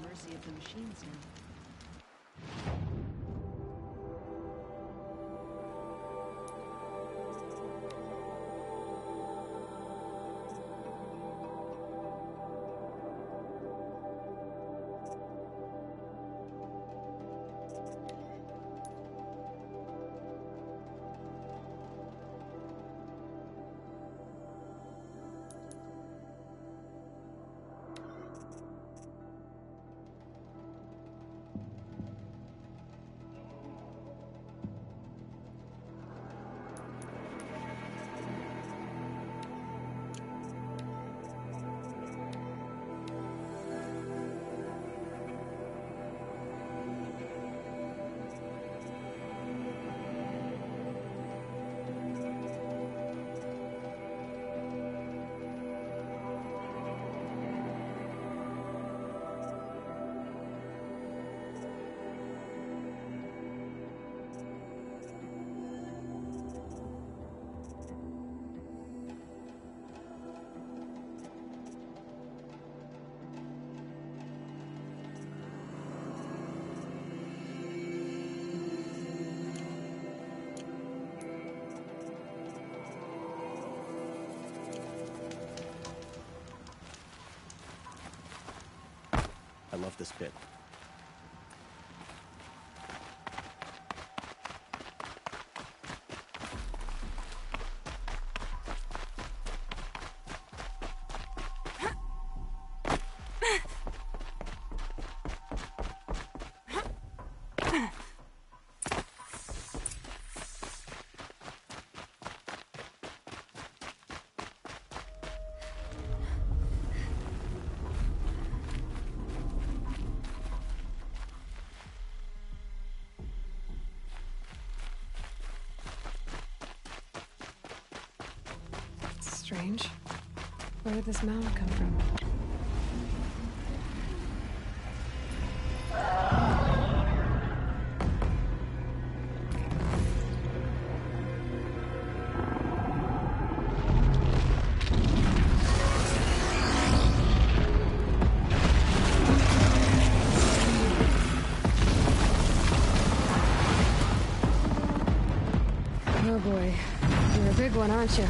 the mercy of the machines now. I love this bit. Strange. Where did this mound come from? Oh boy, you're a big one, aren't you?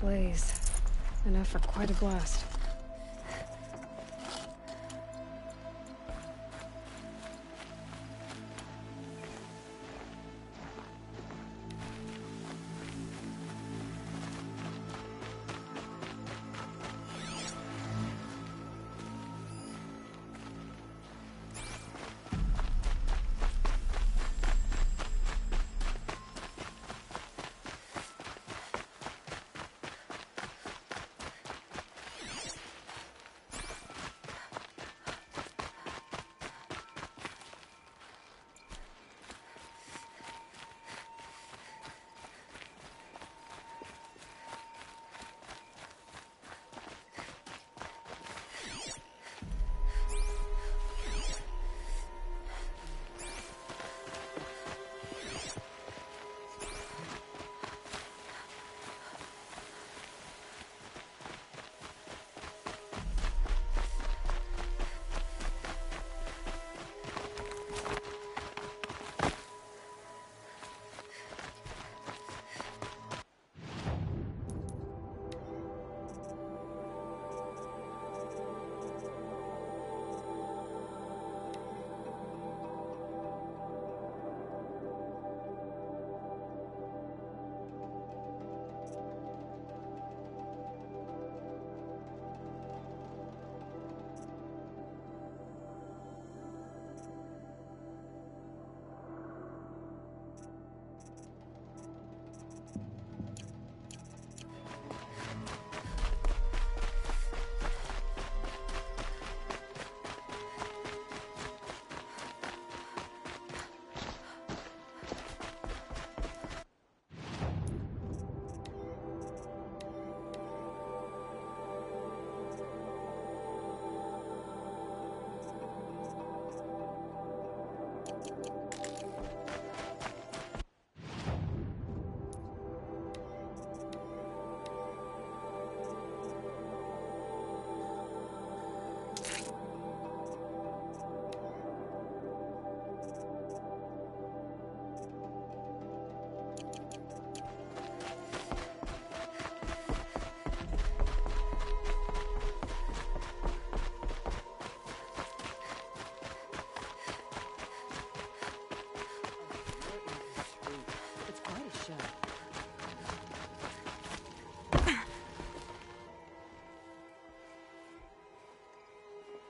blaze. Enough for quite a blast.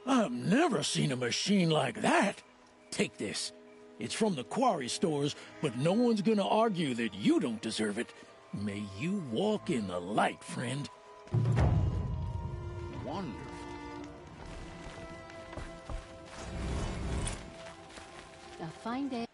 I've never seen a machine like that. Take this. It's from the quarry stores, but no one's gonna argue that you don't deserve it. May you walk in the light, friend. Wonderful. A fine day.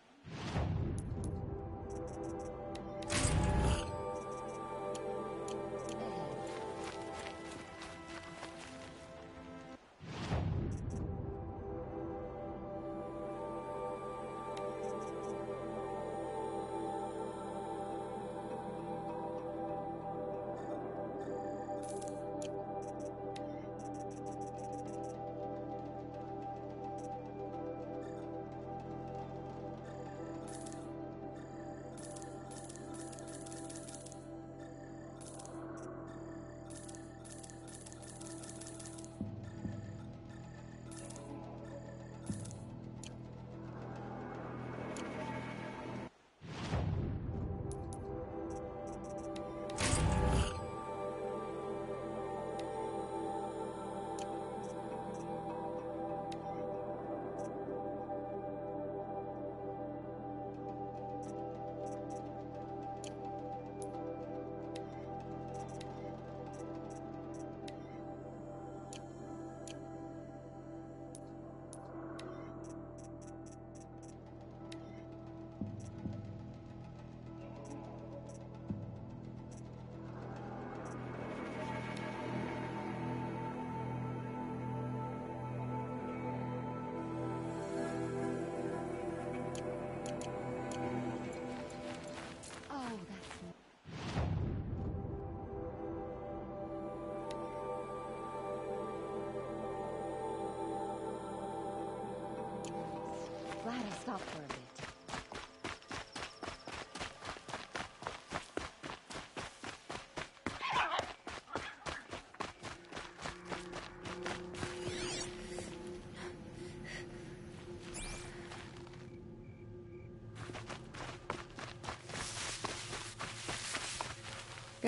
Glad I stopped for a bit.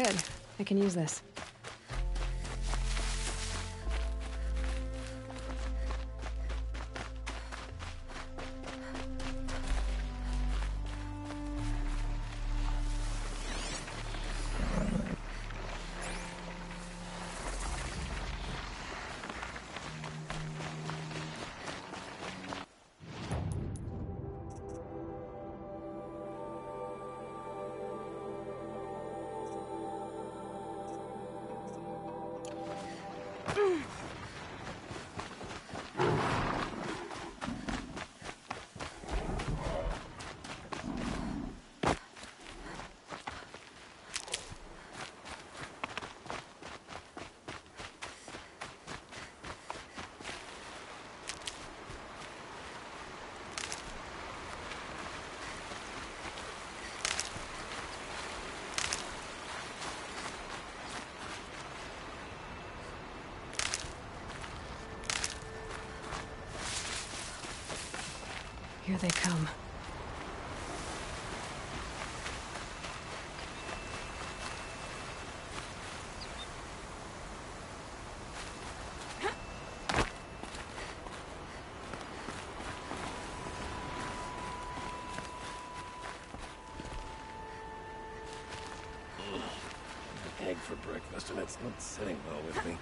Good. I can use this. Here they come. Egg for breakfast, and it's not sitting well with me.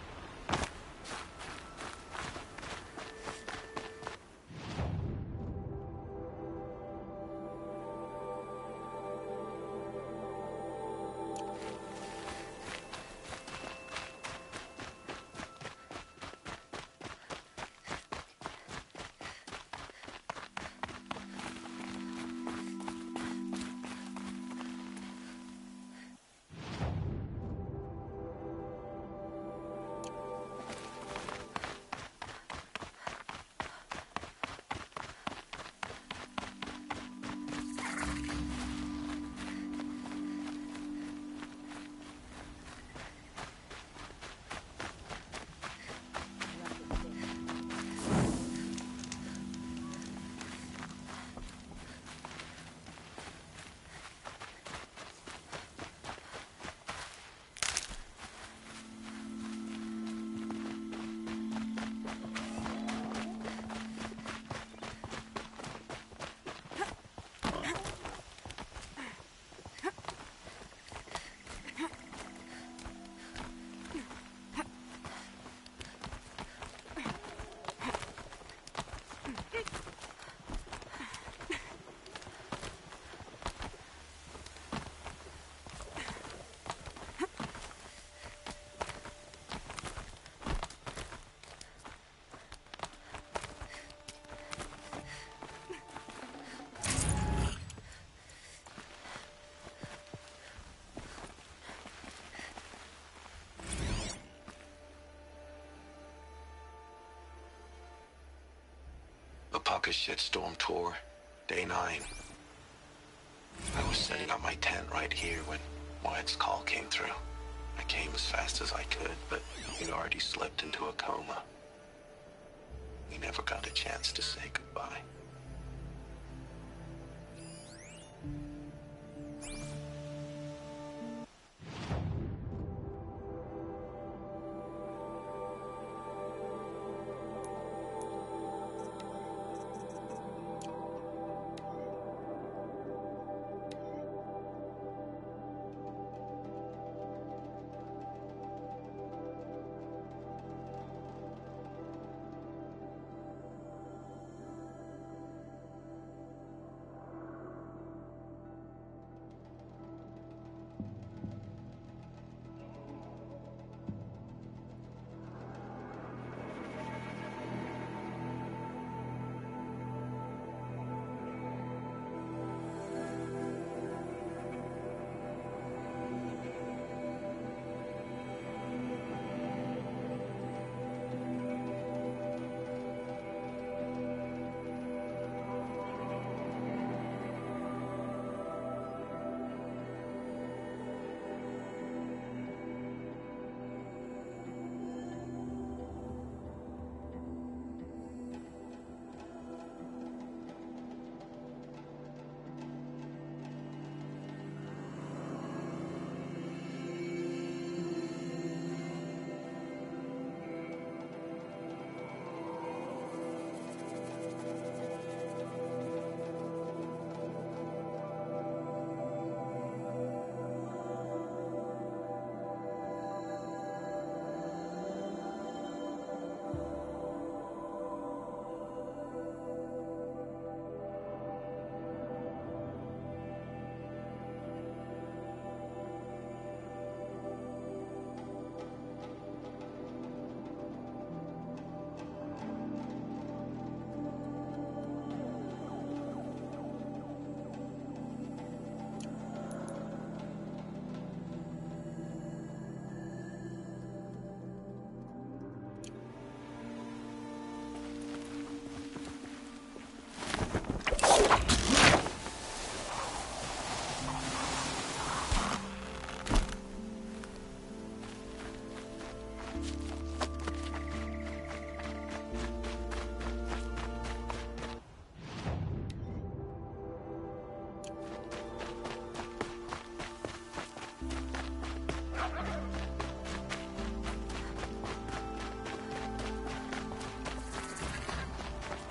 The Pucka Shitstorm Tour, Day 9. I was setting up my tent right here when Wyatt's call came through. I came as fast as I could, but he'd already slipped into a coma. We never got a chance to say goodbye.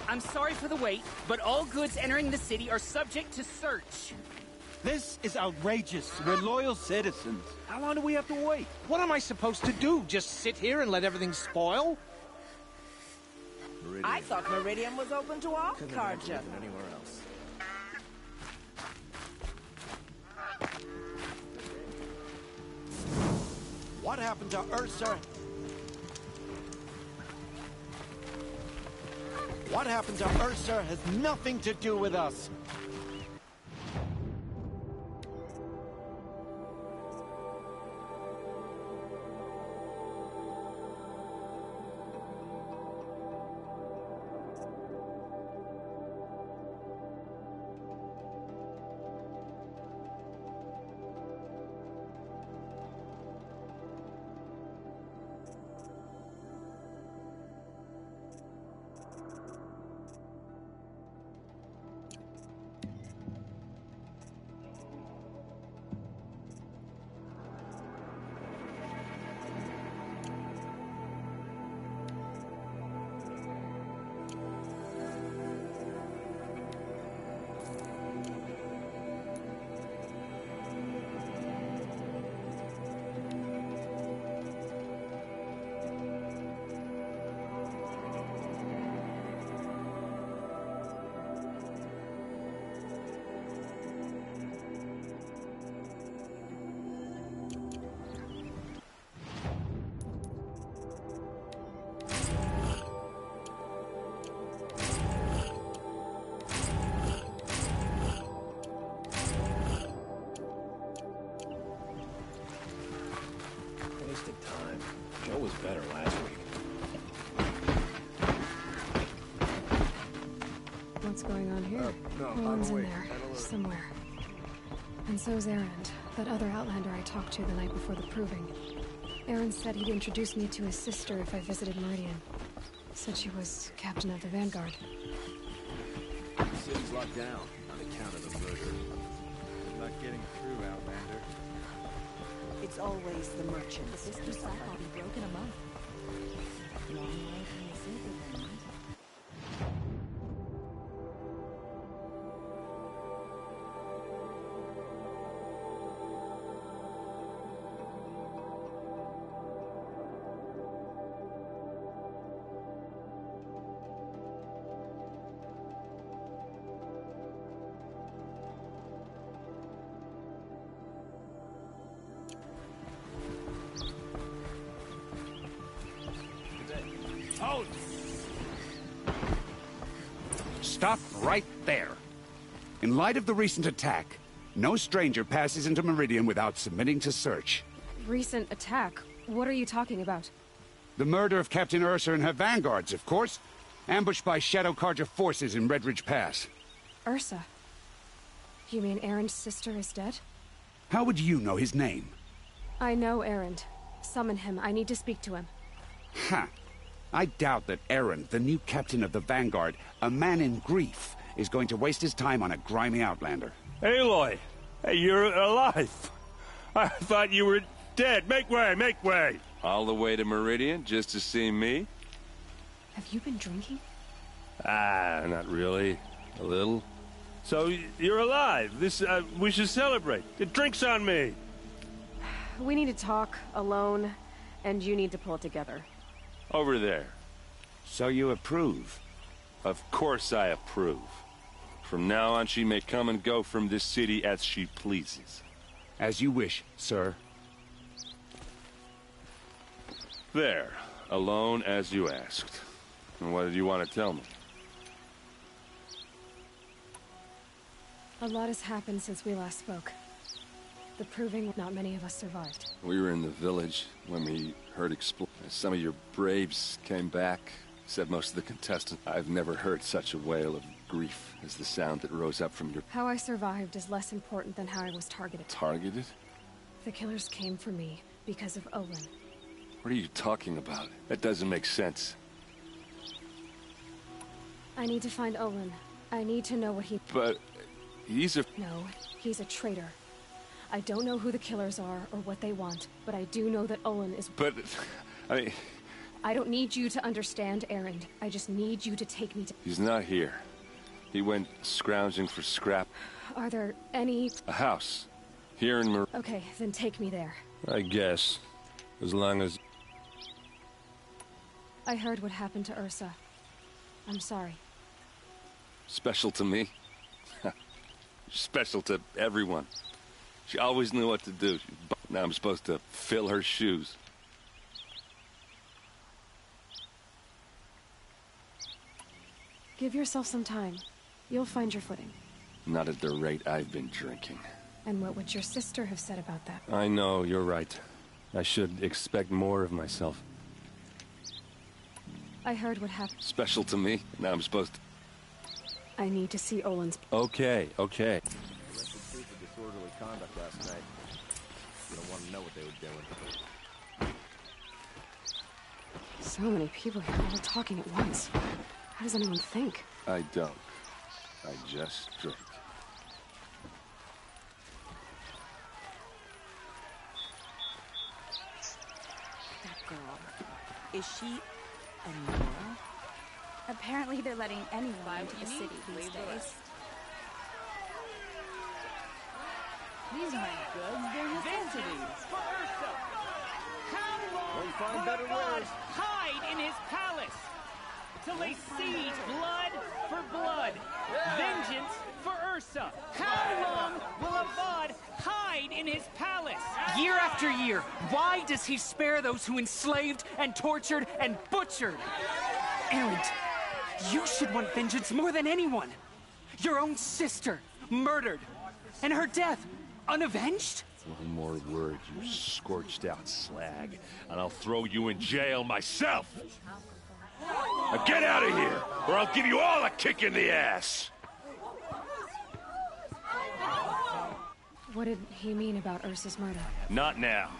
I'm sorry for the wait, but all goods entering the city are subject to search. This is outrageous. We're loyal citizens. How long do we have to wait? What am I supposed to do? Just sit here and let everything spoil? Meridian. I thought Meridian was open to all Carja. Anywhere else. What happened to Ursa? What happened to Ursa has nothing to do with us. Joe was better last week. What's going on here? No, Owen's in there, somewhere. And so's Erend, that other Outlander I talked to the night before the proving. Erend said he'd introduce me to his sister if I visited Meridian. Said she was captain of the Vanguard. The city's locked down on account of the murder. I'm not getting through, Outlander. It's always the merchant. The sister cycle will be broken a month. Long way from the silver then. Stop right there. In light of the recent attack, no stranger passes into Meridian without submitting to search. Recent attack? What are you talking about? The murder of Captain Ursa and her vanguards, of course. Ambushed by Shadow Carja forces in Red Ridge Pass. Ursa? You mean Erend's sister is dead? How would you know his name? I know Erend. Summon him. I need to speak to him. Ha! I doubt that Erend, the new captain of the Vanguard, a man in grief, is going to waste his time on a grimy outlander. Aloy! Hey, you're alive! I thought you were dead. Make way, make way! All the way to Meridian just to see me? Have you been drinking? Ah, not really. A little. So, you're alive. This, we should celebrate. The drink's on me! We need to talk, alone, and you need to pull it together. Over there. So you approve? Of course I approve. From now on, she may come and go from this city as she pleases. As you wish, sir. There. Alone as you asked. And what did you want to tell me? A lot has happened since we last spoke. The proving, not many of us survived. We were in the village when we heard explosions. Some of your braves came back, said most of the contestants. I've never heard such a wail of grief as the sound that rose up from your... How I survived is less important than how I was targeted. Targeted? The killers came for me because of Olin. What are you talking about? That doesn't make sense. I need to find Olin. I need to know what he... But... he's a... No, he's a traitor. I don't know who the killers are or what they want, but I do know that Olin is... But... I mean... I don't need you to understand, Erend. I just need you to take me to... He's not here. He went scrounging for scrap. Are there any... A house. Here in Okay, then take me there. I guess. As long as... I heard what happened to Ursa. I'm sorry. Special to me? Special to everyone. She always knew what to do. Now I'm supposed to fill her shoes. Give yourself some time. You'll find your footing. Not at the rate I've been drinking. And what would your sister have said about that? I know, you're right. I should expect more of myself. I heard what happened. Special to me? Now I'm supposed to... I need to see Olin's... Okay, okay. Arrested two for disorderly conduct last night. You don't want to know what they were doing. So many people here, all talking at once. How does anyone think? I don't. I just drink. That girl. Is she a Nora? Apparently they're letting anyone into the city these days. These aren't goods, they're necessities. For Ursa! How long Won't find will better a god words. hide in his palace? Till they siege blood for blood, vengeance for Ursa. How long will a god hide in his palace? Year after year, why does he spare those who enslaved and tortured and butchered? Erend, you should want vengeance more than anyone. Your own sister, murdered, and her death, unavenged? One more word, you scorched out slag, and I'll throw you in jail myself! Now get out of here, or I'll give you all a kick in the ass! What did he mean about Ursa's murder? Not now.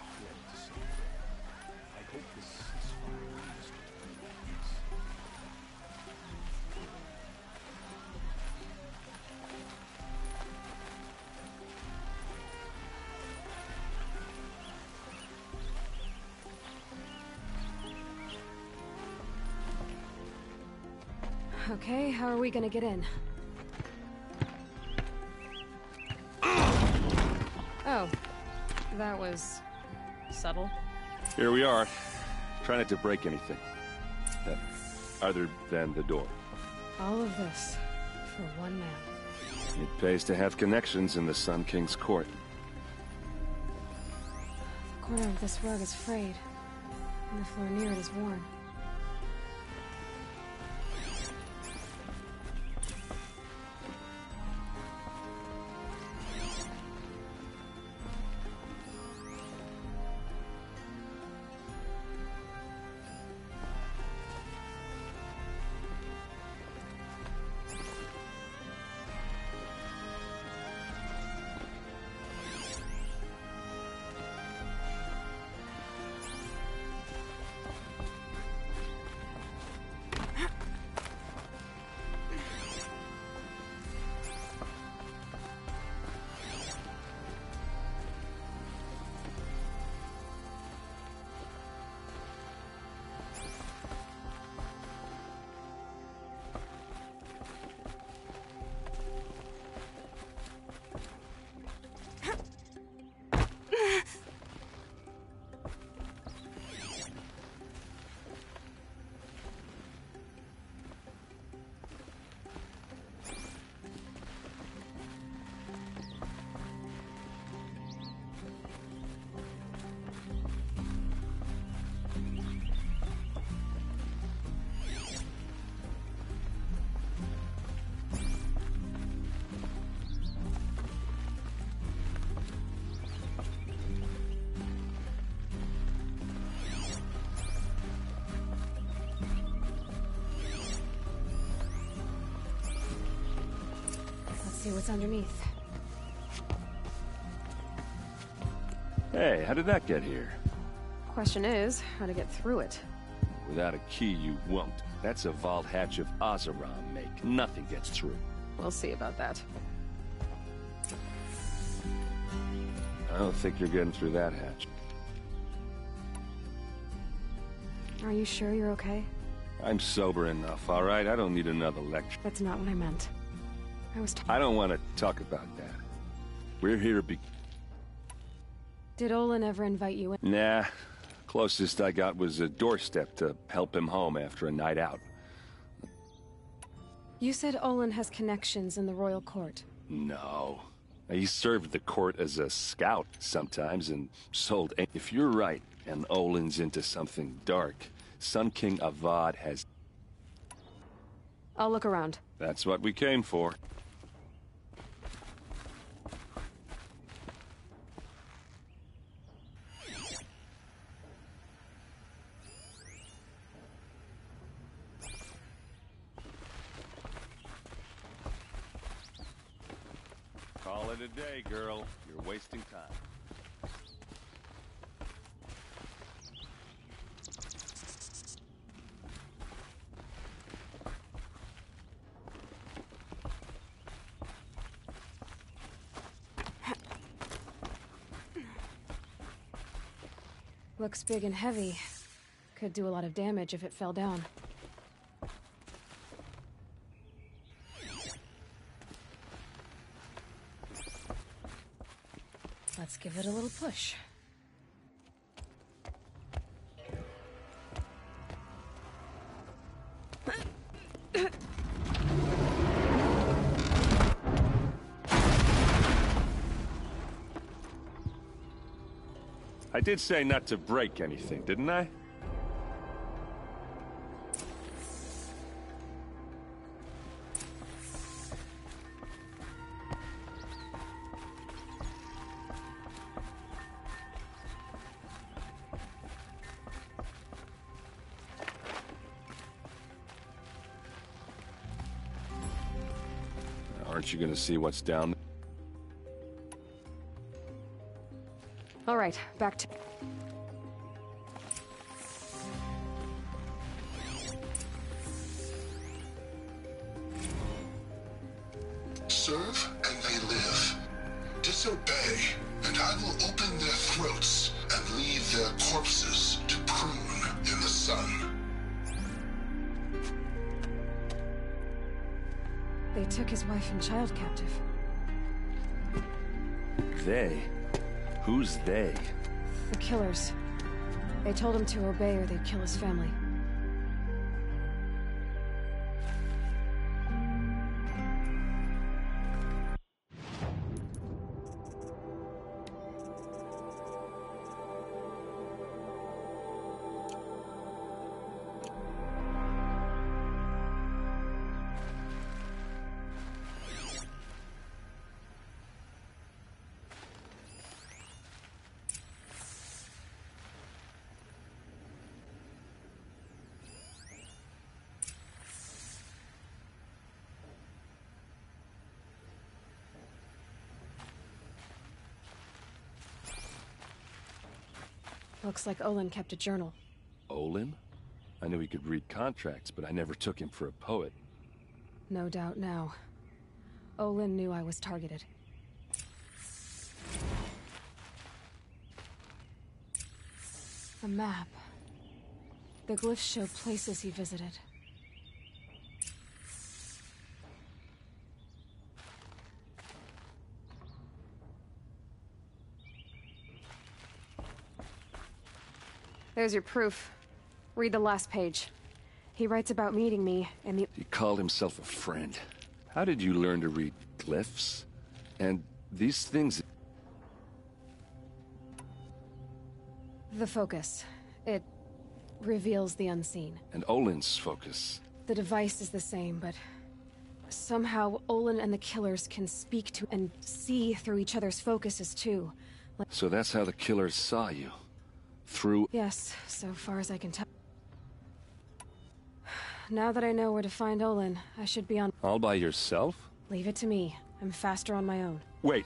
Okay, how are we gonna get in? Oh, that was subtle. Here we are. Try not to break anything. Other than the door. All of this for one man. It pays to have connections in the Sun King's court. The corner of this rug is frayed, and the floor near it is worn. See what's underneath. Hey, how did that get here? Question is, how to get through it. Without a key, you won't. That's a vault hatch of Oseram make. Nothing gets through. We'll see about that. I don't think you're getting through that hatch. Are you sure you're okay? I'm sober enough, all right? I don't need another lecture. That's not what I meant. I don't want to talk about that. We're here to be... Did Olin ever invite you in? Nah. Closest I got was a doorstep to help him home after a night out. You said Olin has connections in the royal court. No. He served the court as a scout sometimes and sold... If you're right, and Olin's into something dark, Sun King Avad has... I'll look around. That's what we came for. Call it a day, girl. You're wasting time. Looks big and heavy. Could do a lot of damage if it fell down. Let's give it a little push. I did say not to break anything, didn't I? Aren't you gonna see what's down there? All right, back to... Serve and they live. Disobey, and I will open their throats and leave their corpses to prune in the sun. They took his wife and child captive. They? Who's they? The killers. They told him to obey or they'd kill his family. Looks like Olin kept a journal. Olin? I knew he could read contracts, but I never took him for a poet. No doubt now. Olin knew I was targeted. A map. The glyphs show places he visited. There's your proof. Read the last page. He writes about meeting me and the... He called himself a friend. How did you learn to read glyphs? And these things... The focus. It reveals the unseen. And Olin's focus. The device is the same, but... somehow Olin and the killers can speak to and see through each other's focuses too. So that's how the killers saw you? Through... Yes, so far as I can tell. Now that I know where to find Olin, I should be on... All by yourself? Leave it to me. I'm faster on my own. Wait.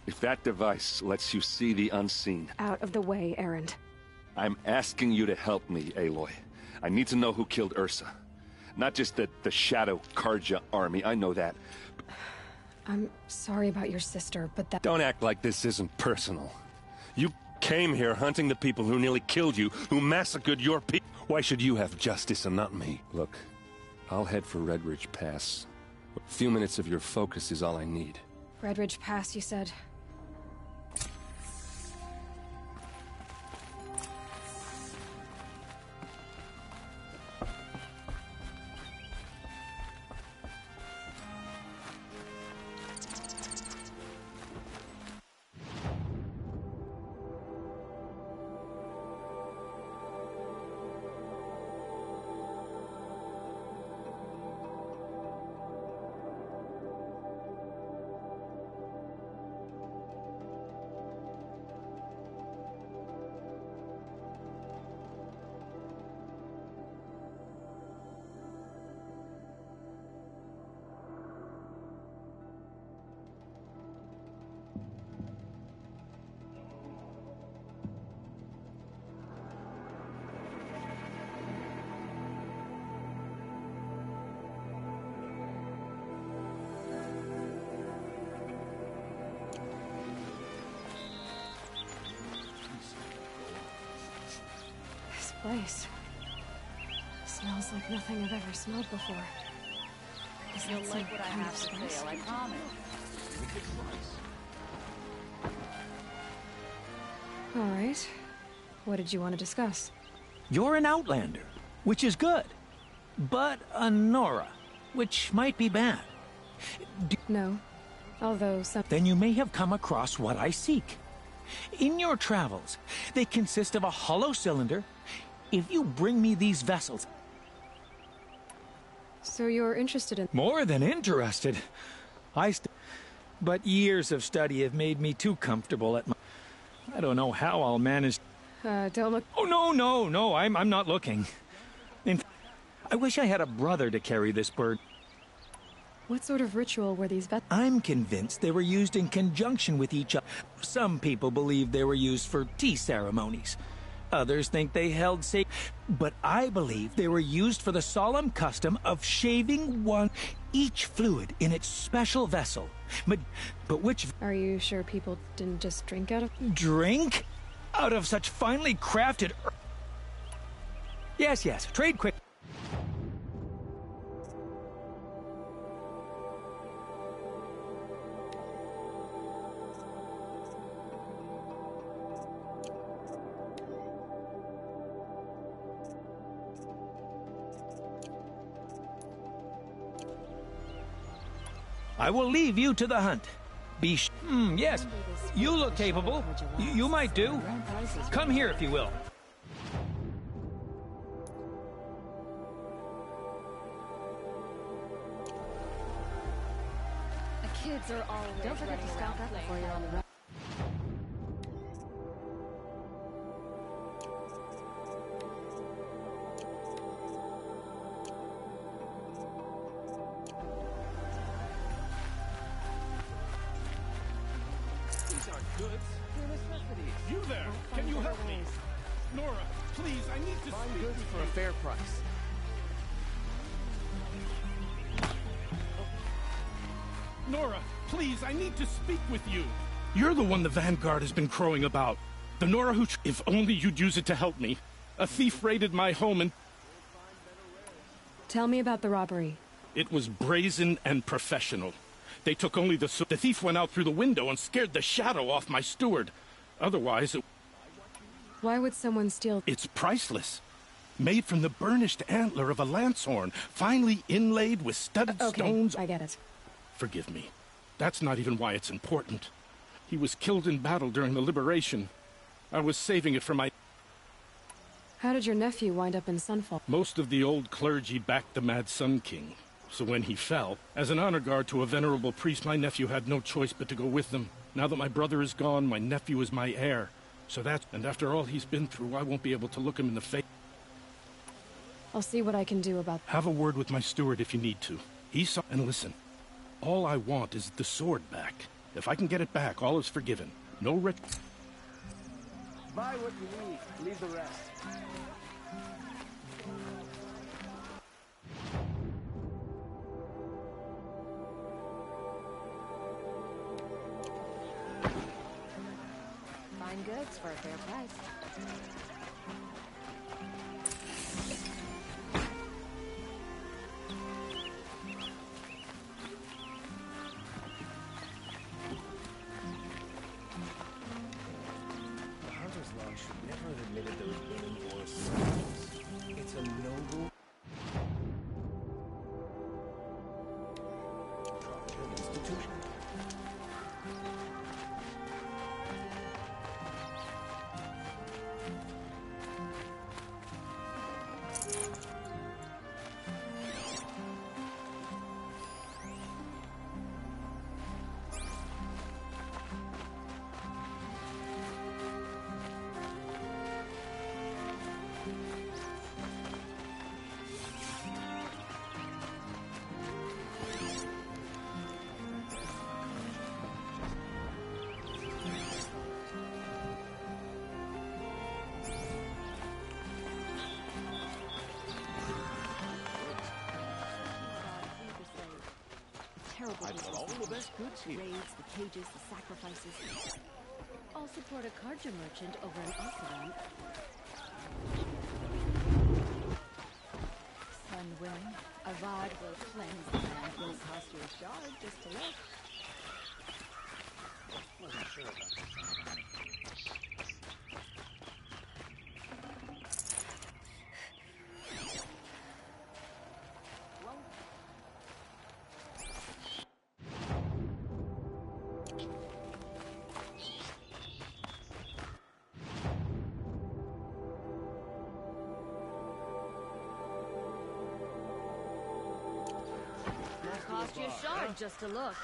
If that device lets you see the unseen... Out of the way, Erend. I'm asking you to help me, Aloy. I need to know who killed Ursa. Not just the Shadow Karja army, I know that. I'm sorry about your sister, but that... Don't act like this isn't personal. You came here hunting the people who nearly killed you, who massacred your people. Why should you have justice and not me? Look, I'll head for Red Ridge Pass. A few minutes of your focus is all I need. Red Ridge Pass, you said? Place. Smells like nothing I've ever smelled before. Is that some like what I kind have of to spice? say, I promise. All right. What did you want to discuss? You're an Outlander, which is good. But a Nora, which might be bad. No. Although some... Then you may have come across what I seek. In your travels, they consist of a hollow cylinder. If you bring me these vessels... So you're interested in... More than interested. But years of study have made me too comfortable at my... I don't know how I'll manage... don't look... Oh, no, I'm not looking. I wish I had a brother to carry this bird. What sort of ritual were these I'm convinced they were used in conjunction with each other. Some people believe they were used for tea ceremonies. Others think they held but I believe they were used for the solemn custom of shaving each fluid in its special vessel. But which... Are you sure people didn't just drink out of... Drink? Out of such finely crafted... Yes, trade quick. I will leave you to the hunt. Yes, you look capable. You might do. Come here if you will. The kids are always... Don't forget to stock up before you're on the road. You there! Can you help me? Nora, please, I need to Find speak goods with for you. a fair price. Nora, please, I need to speak with you. You're the one the Vanguard has been crowing about. The Nora who... If only you'd use it to help me. A thief raided my home and... Tell me about the robbery. It was brazen and professional. They took only the thief went out through the window and scared the shadow off my steward. Otherwise... Why would someone steal... It's priceless. Made from the burnished antler of a lancehorn, finely inlaid with studded stones... I get it. Forgive me. That's not even why it's important. He was killed in battle during the liberation. I was saving it for my... How did your nephew wind up in Sunfall? Most of the old clergy backed the Mad Sun King. So when he fell, as an honor guard to a venerable priest, my nephew had no choice but to go with them. Now that my brother is gone, my nephew is my heir. So that's... And after all he's been through, I won't be able to look him in the face. I'll see what I can do about... Have a word with my steward if you need to. He saw... And listen, all I want is the sword back. If I can get it back, all is forgiven. No Buy what you need, leave the rest. Find goods for a fair price. The Hunter's Lodge should never have admitted those women or slaves. It's a noble institution. Terrible I got all the best goods here. Raids, the cages, the sacrifices. I'll support a Karja merchant over in Asaran. Sun willing, Avad will cleanse the land. Will cost you a shard just to look. Wasn't sure about that. Cost you a shard just to look.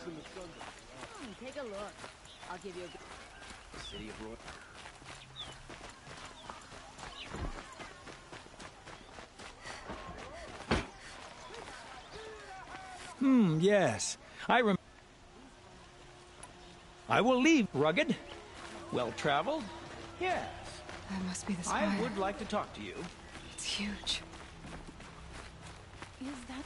In the sun. Take a look. I'll give you a good... The city of Roy. Yes. I will leave. Rugged? Well-traveled? Yes. That must be the spire. I would like to talk to you. It's huge. Is that...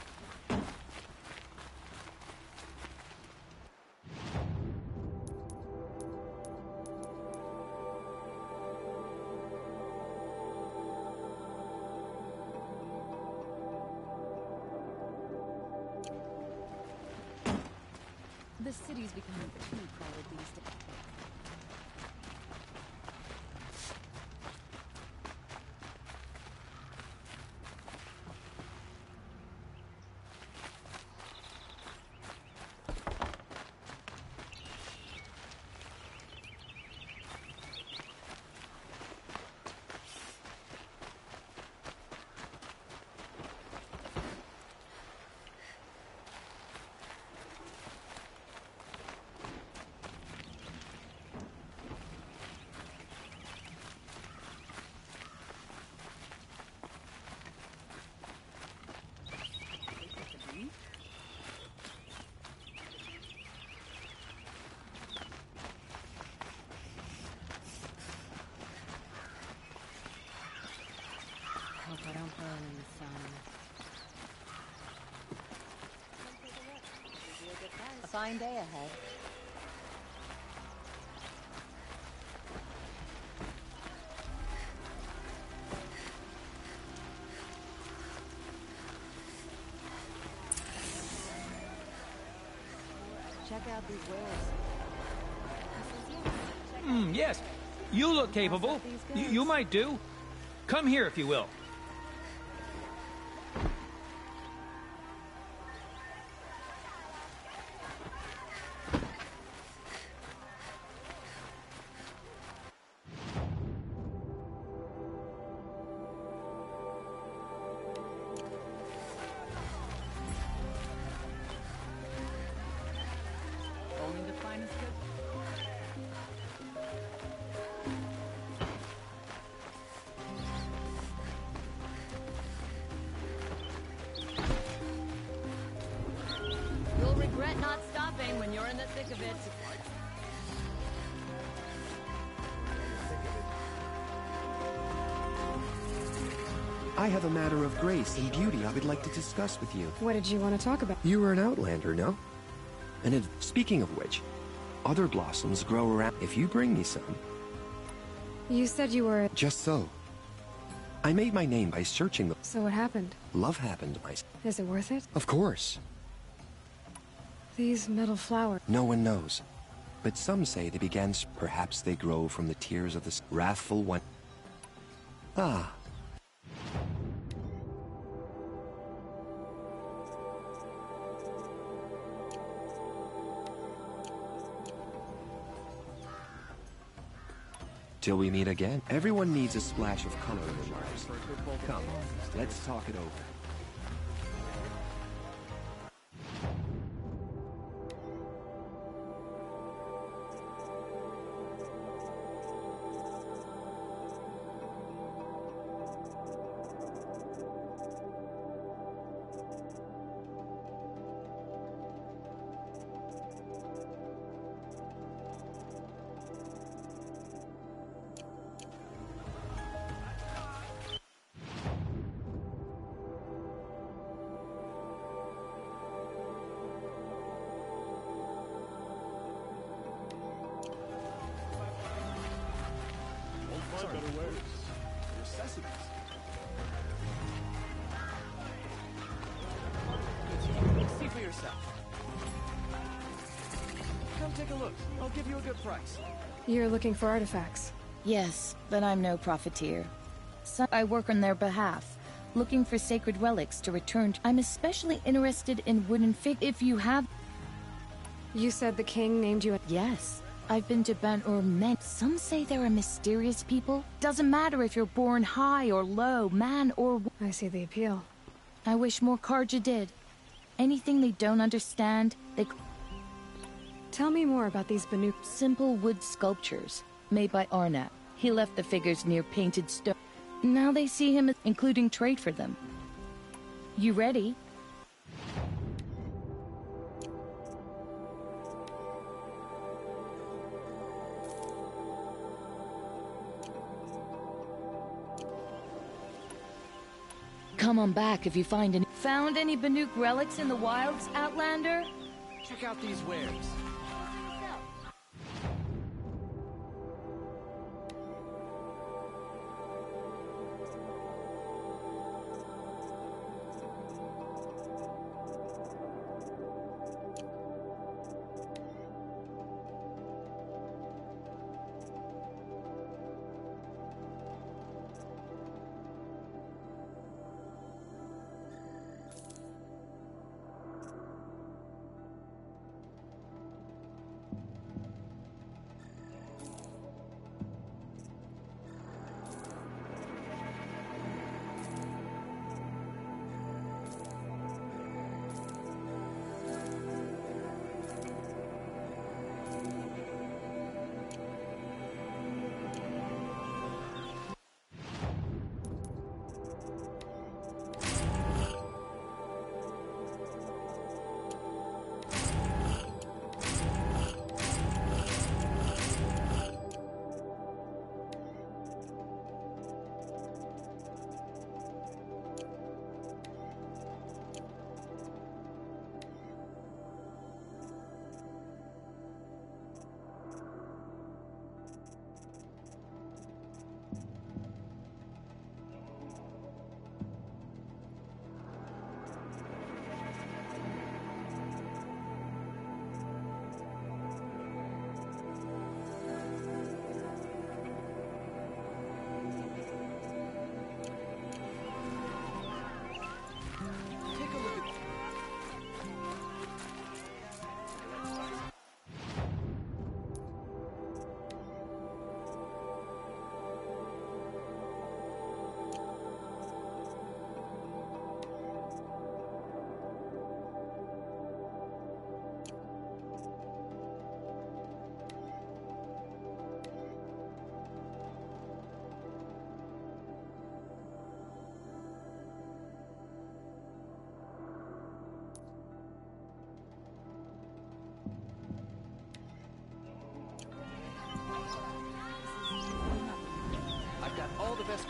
The city's becoming too crowded these days. Hope I don't burn in the sun. A fine day ahead. Check out these wares. Yes. You look capable. You might do. Come here if you will. Only the finest goods. You'll regret not stopping when you're in the thick of it. I have a matter of grace and beauty I would like to discuss with you. What did you want to talk about? You were an outlander, no? And speaking of which, other blossoms grow around. If you bring me some... You said you were... Just so. I made my name by searching the... So what happened? Love happened, Is it worth it? Of course. These metal flowers... No one knows. But some say they began... Perhaps they grow from the tears of the wrathful one. Ah. Till we meet again. Everyone needs a splash of color in their lives. Come, let's talk it over. See for yourself. Come take a look. I'll give you a good price. You're looking for artifacts. Yes, but I'm no profiteer. So I work on their behalf, looking for sacred relics to return. I'm especially interested in wooden if you have... You said the king named you a... Yes. I've been to Ban-Ur men. Some say they're a mysterious people. Doesn't matter if you're born high or low, man or... I see the appeal. I wish more Karja did. Anything they don't understand, they... Tell me more about these Banuk... Simple wood sculptures, made by Arnat. He left the figures near painted stone. Now they see him, including trade for them. You ready? Come on back if you find any... Found any Banuk relics in the wilds, Outlander? Check out these wares.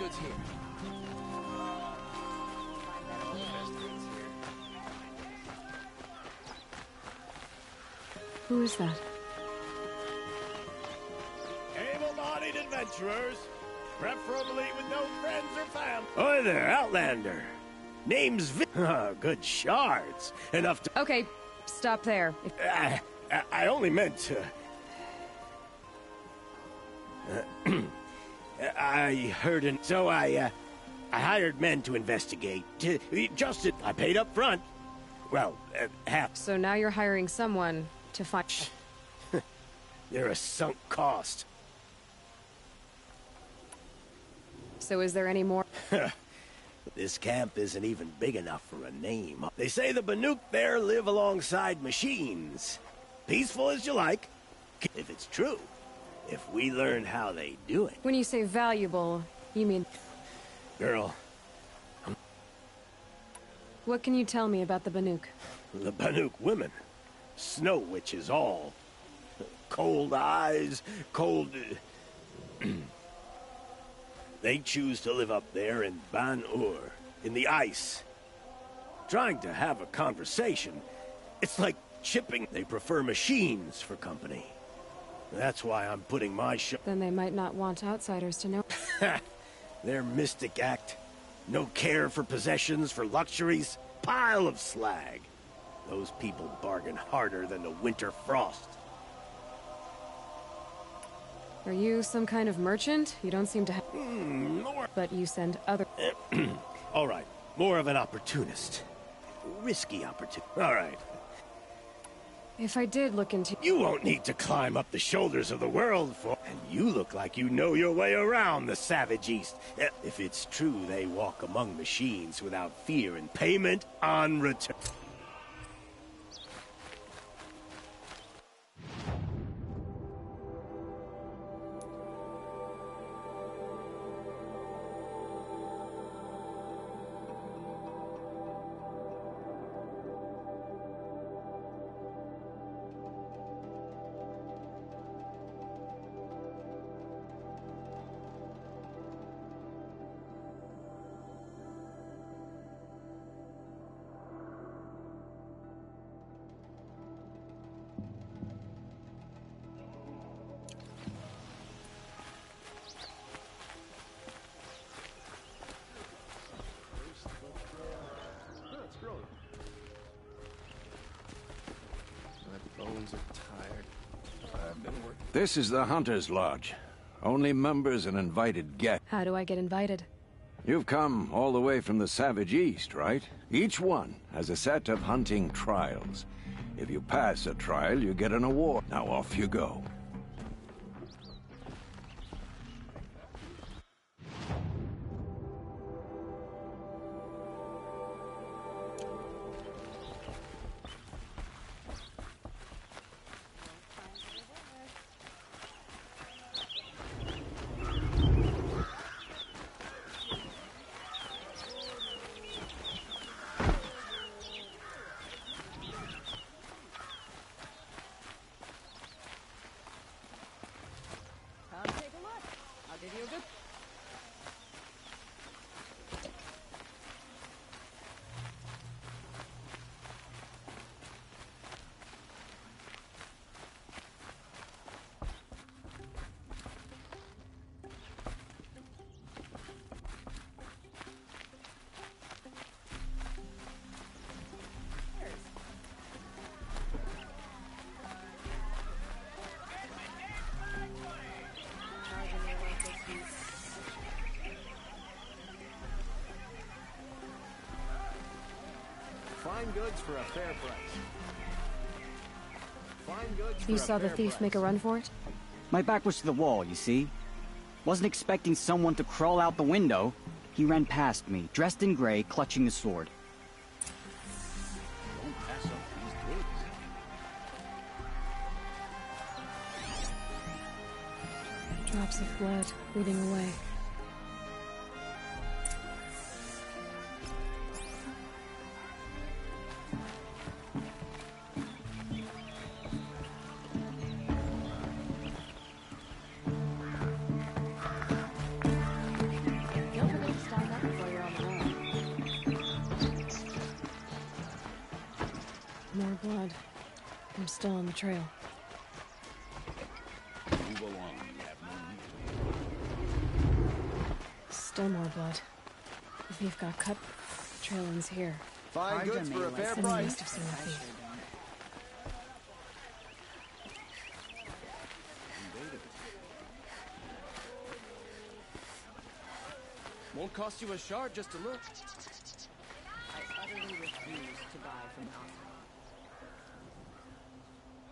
goods here. Who is that? Able-bodied adventurers, preferably with no friends or family. Hi there, Outlander. Name's good shards. Enough to... Okay, stop there. I only meant to... I heard and so I hired men to investigate. I paid up front. Well, half. So now you're hiring someone to find... They're a sunk cost. So is there any more? This camp isn't even big enough for a name. They say the Banuk there live alongside machines. Peaceful as you like, if it's true. If we learn how they do it. When you say valuable, you mean... Girl. What can you tell me about the Banuk? The Banuk women. Snow witches all. Cold eyes, cold... They choose to live up there in Ban-Ur, in the ice. Trying to have a conversation. It's like chipping. They prefer machines for company. That's why I'm putting my Then they might not want outsiders to know. Their mystic act. No care for possessions, for luxuries. Pile of slag. Those people bargain harder than the winter frost. Are you some kind of merchant? You don't seem to have... More. But you send other... All right. More of an opportunist. Risky opportunity. All right. If I did look into... You won't need to climb up the shoulders of the world for... And you look like you know your way around the Savage East. If it's true they walk among machines without fear and payment on return... This is the Hunter's Lodge. Only members and invited guests. How do I get invited? You've come all the way from the Savage East, right? Each one has a set of hunting trials. If you pass a trial, you get an award. Now off you go. Fine goods for a fair price. Fine goods You for a saw the fair thief price. make a run for it? My back was to the wall, you see. Wasn't expecting someone to crawl out the window. He ran past me, dressed in gray, clutching a sword. Don't pass up these goods. Drops of blood leading away. More blood. I'm still on the trail. Move along. You have no need to. Still more blood. The thief got cut. Trail ends here. Fine goods for a fair Someone price. must have seen the thief. Won't cost you a shard just to look. I utterly refuse to buy from outside.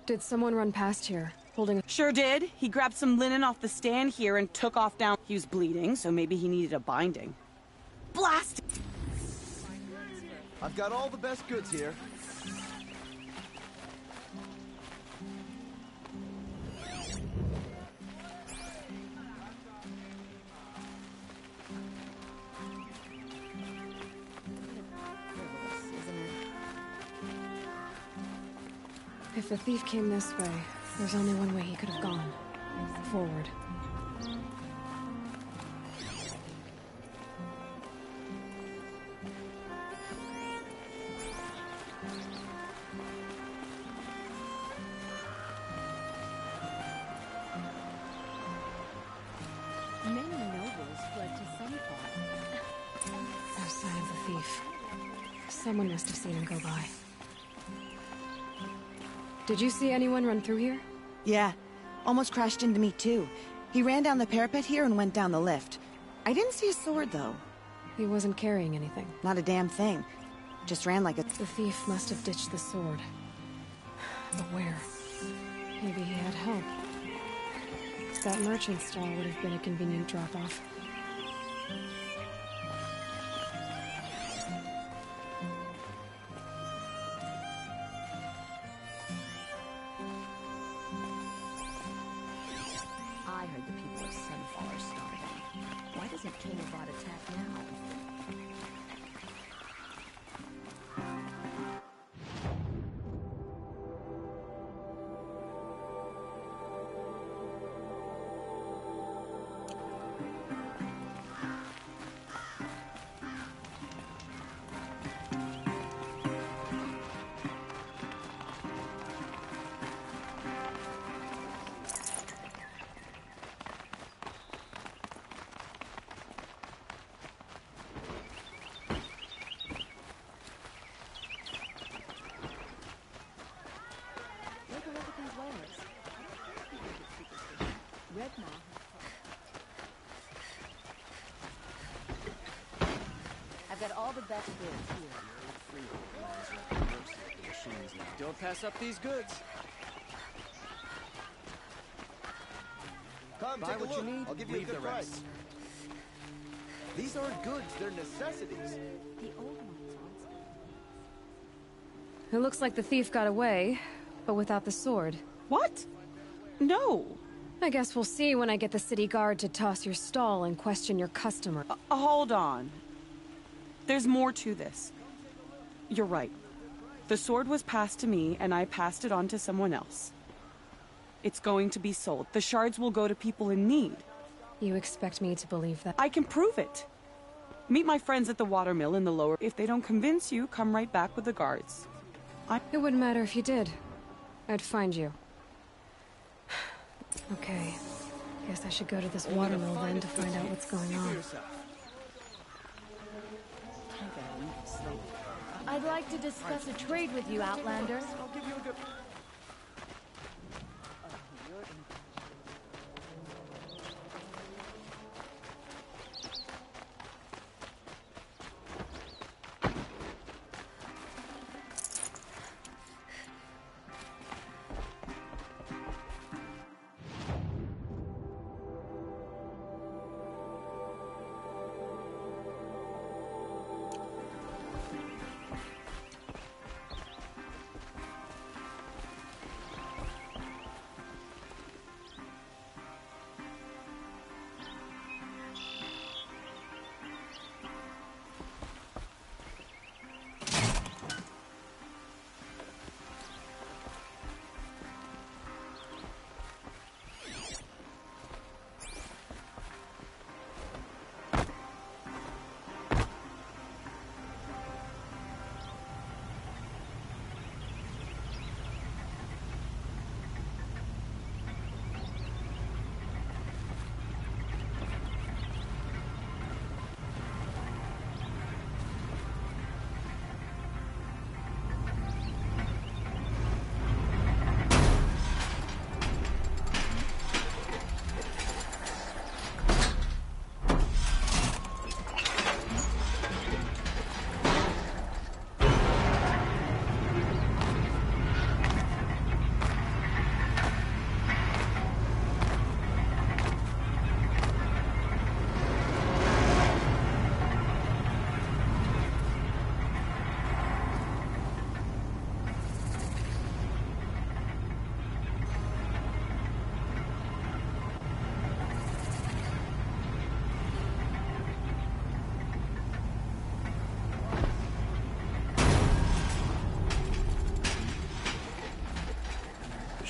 Did someone run past here, holding a... Sure did. He grabbed some linen off the stand here and took off down. He was bleeding, so maybe he needed a binding. Blast! I've got all the best goods here. If the thief came this way, there's only one way he could have gone. Forward. Many nobles fled to some part. No sign of the thief. Someone must have seen him go by. Did you see anyone run through here? Yeah. Almost crashed into me, too. He ran down the parapet here and went down the lift. I didn't see a sword, though. He wasn't carrying anything. Not a damn thing. Just ran like a... The thief must have ditched the sword. But where? Maybe he had help. That merchant stall would have been a convenient drop-off. I heard the people of Sunfall are starving. Why doesn't Camelot attack now? Take a look at these wares. Redmond. I've got all the best goods here. Don't pass up these goods. Come, Buy take a what look. you need, I'll give you a leave good the price. rest. These aren't goods, they're necessities. The old ones also. It looks like the thief got away, but without the sword. What? No. I guess we'll see when I get the city guard to toss your stall and question your customer. Hold on. There's more to this. You're right. The sword was passed to me, and I passed it on to someone else. It's going to be sold. The shards will go to people in need. You expect me to believe that? I can prove it. Meet my friends at the watermill in the lower... If they don't convince you, come right back with the guards. It wouldn't matter if you did. I'd find you. Okay. Guess I should go to this watermill then to find out what's going on. I'd like to discuss a trade with you, Outlander. I'll give you a good...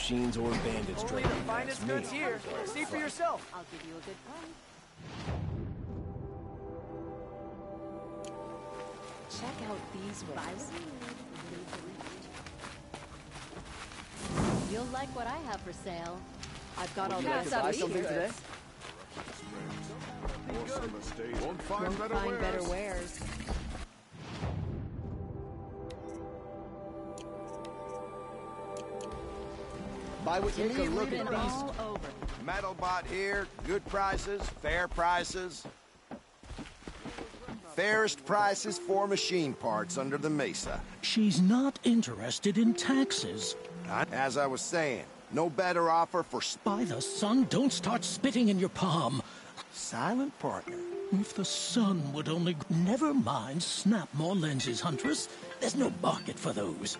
machines or bandits Only driving the finest past me. goods here. See for yourself. I'll give you a good price. Check out these wares. You'll like what I have for sale. I've got all the Would you like to buy something today? Won't find better wares. Buy what you Take need. a look Leave at it these. all Over. Metal bot here, good prices, fair prices. Fairest prices for machine parts under the Mesa. She's not interested in taxes. As I was saying, no better offer for... By the sun, don't start spitting in your palm. Silent partner. If the sun would only... Never mind snap more lenses, Huntress. There's no market for those.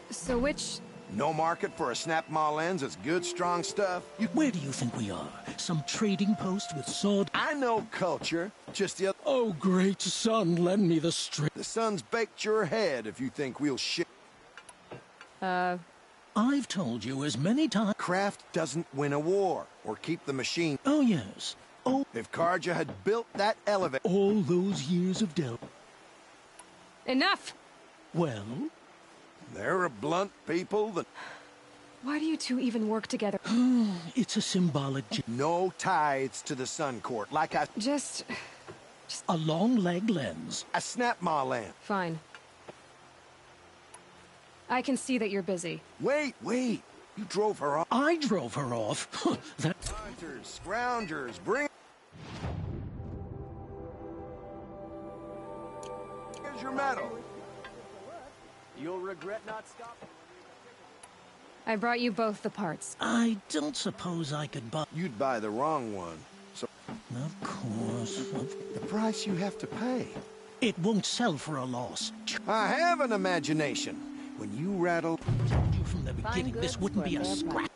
So which... No market for a snap-maw lens. It's good, strong stuff. Where do you think we are? Some trading post with sword... I know culture. Just the... Oh, great sun, lend me the string. The sun's baked your head if you think we'll ship... I've told you as many times... Craft doesn't win a war, or keep the machine... Oh, yes. Oh... If Karja had built that elevator... All those years of doubt... Enough! Well... They're a blunt people that... Why do you two even work together? It's a symbolic... No tithes to the Sun Court, like I... Just... A long leg lens. A snap-maw lens. Fine. I can see that you're busy. Wait! You drove her off. I drove her off. That... Hunters, scroungers, bring... Here's your medal. You'll regret not stopping. I brought you both the parts. I don't suppose I could buy... You'd buy the wrong one. So... Of course. The price you have to pay. It won't sell for a loss. I have an imagination. When you rattle... You from the beginning, this wouldn't be a scrap.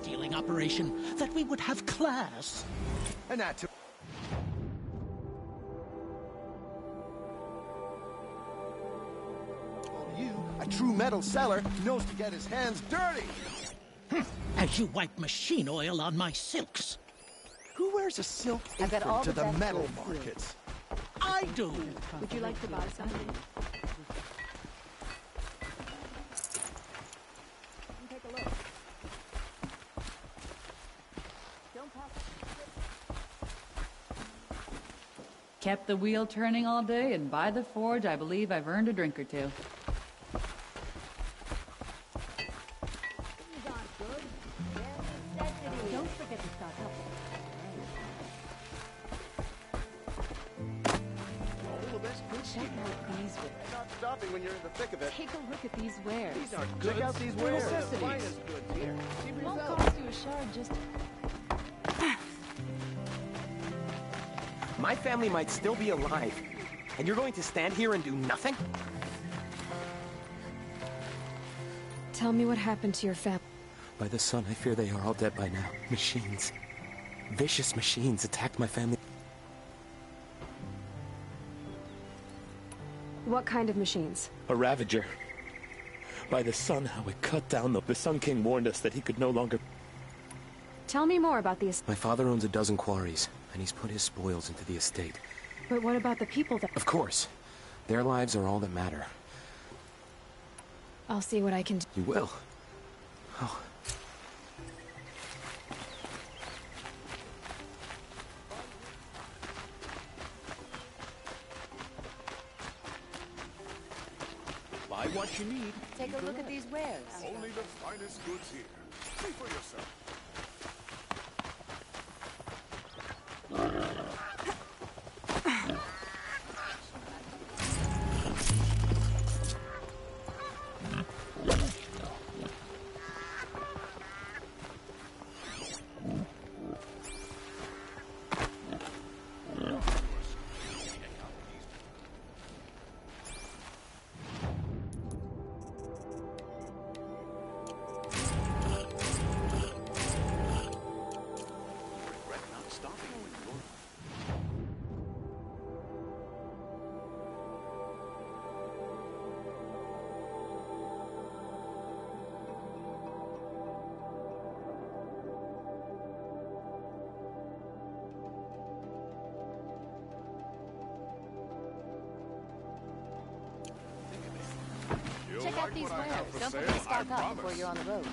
Stealing operation, that we would have class. And that to... A true metal seller knows to get his hands dirty. As you wipe machine oil on my silks. Who wears a silk apron to the metal markets? I do. Would you like to buy something? Take a look. Don't pass. Kept the wheel turning all day, and by the forge, I believe I've earned a drink or two. Don't forget to stock up. Check out these wares. Not stopping when you're in the thick of it. Take a look at these wares. These aren't goods. Check out these wares. Necessities. The finest goods here. See for Won't yourself. cost you a shard, just... My family might still be alive, and you're going to stand here and do nothing? Tell me what happened to your family. By the sun, I fear they are all dead by now. Machines. Vicious machines attacked my family. What kind of machines? A ravager. By the sun, how it cut down the Sun King warned us that he could no longer... Tell me more about the estate. My father owns a dozen quarries, and he's put his spoils into the estate. But what about the people that... Of course. Their lives are all that matter. I'll see what I can do. You will? Oh. Buy what you need. Take a look at these wares. Only the finest goods here. See for yourself. Check these wares. Don't forget to stock up before you're on the road.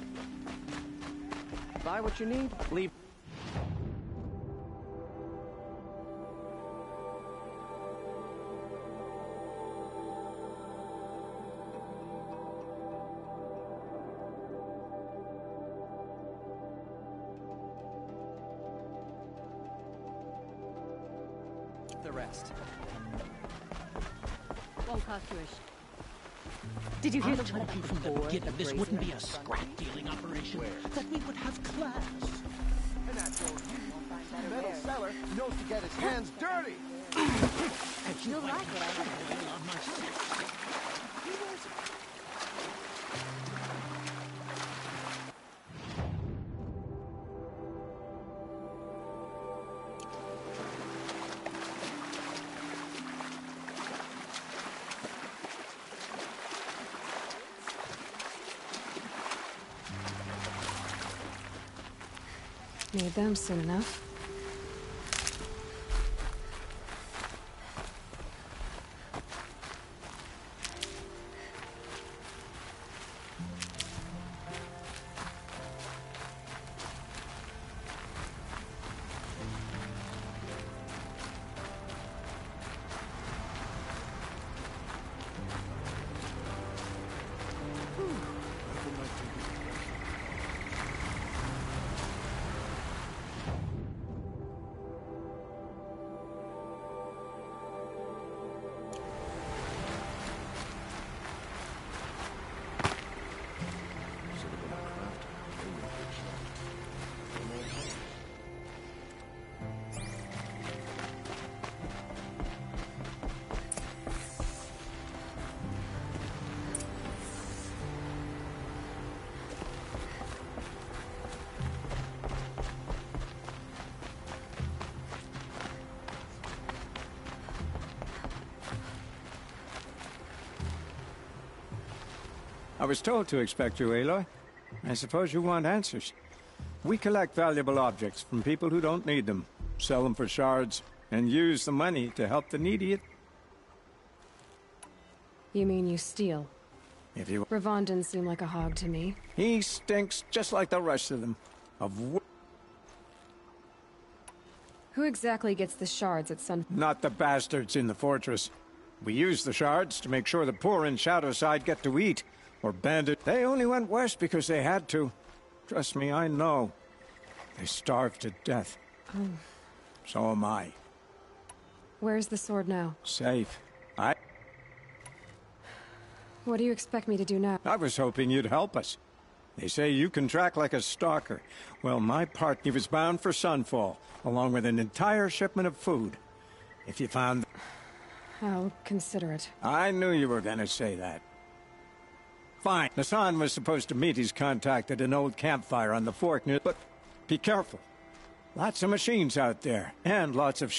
Buy what you need, leave. The rest. Won't cost you a Did you hear I the told you from the beginning this wouldn't be a scrap-dealing operation, that we would have class. And that's all you. Metal seller knows to get his hands dirty. And you like what I have on my set. Need them soon enough. I was told to expect you, Aloy. I suppose you want answers. We collect valuable objects from people who don't need them, sell them for shards, and use the money to help the needy. You mean you steal? If you... Ravon didn't seem like a hog to me. He stinks just like the rest of them. Who exactly gets the shards at Sun... Not the bastards in the fortress. We use the shards to make sure the poor in Shadowside get to eat. Or bandit. They only went west because they had to. Trust me, I know. They starved to death. Oh. So am I. Where's the sword now? Safe. What do you expect me to do now? I was hoping you'd help us. They say you can track like a stalker. Well, my partner was bound for Sunfall, along with an entire shipment of food. If you found... I'll consider it. I knew you were gonna say that. Fine. Nassan was supposed to meet his contact at an old campfire on the fork near... But be careful. Lots of machines out there, and lots of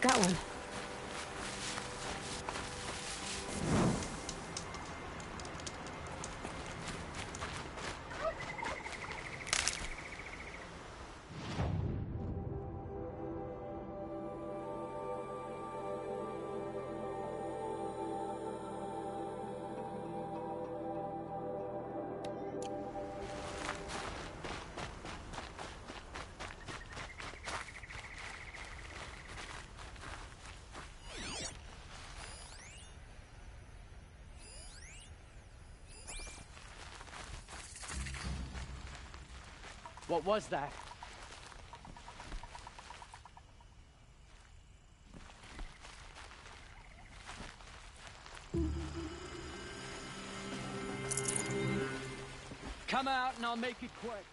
Got one. What was that? Come out and I'll make it quick.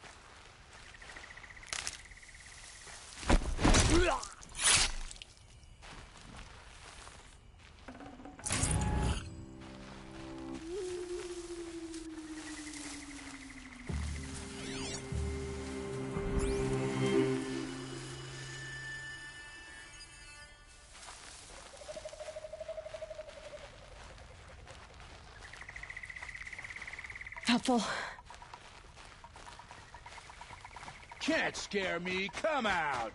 helpful. Can't scare me. Come out.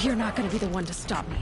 You're not gonna be the one to stop me.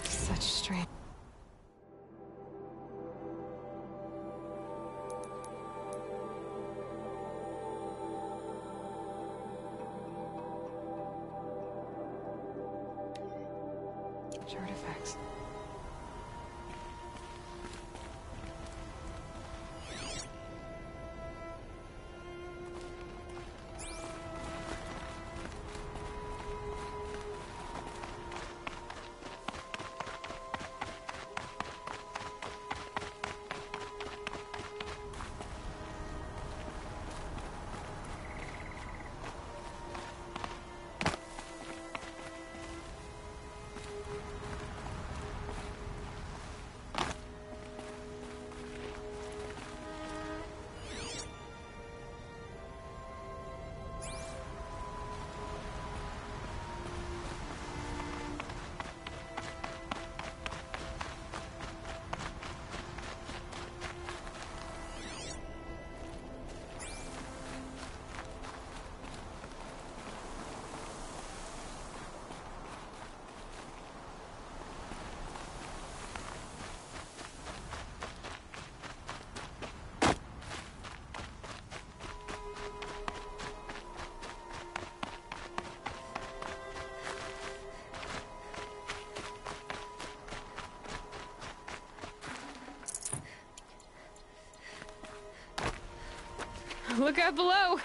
Such strange. Such artifacts. Look out below!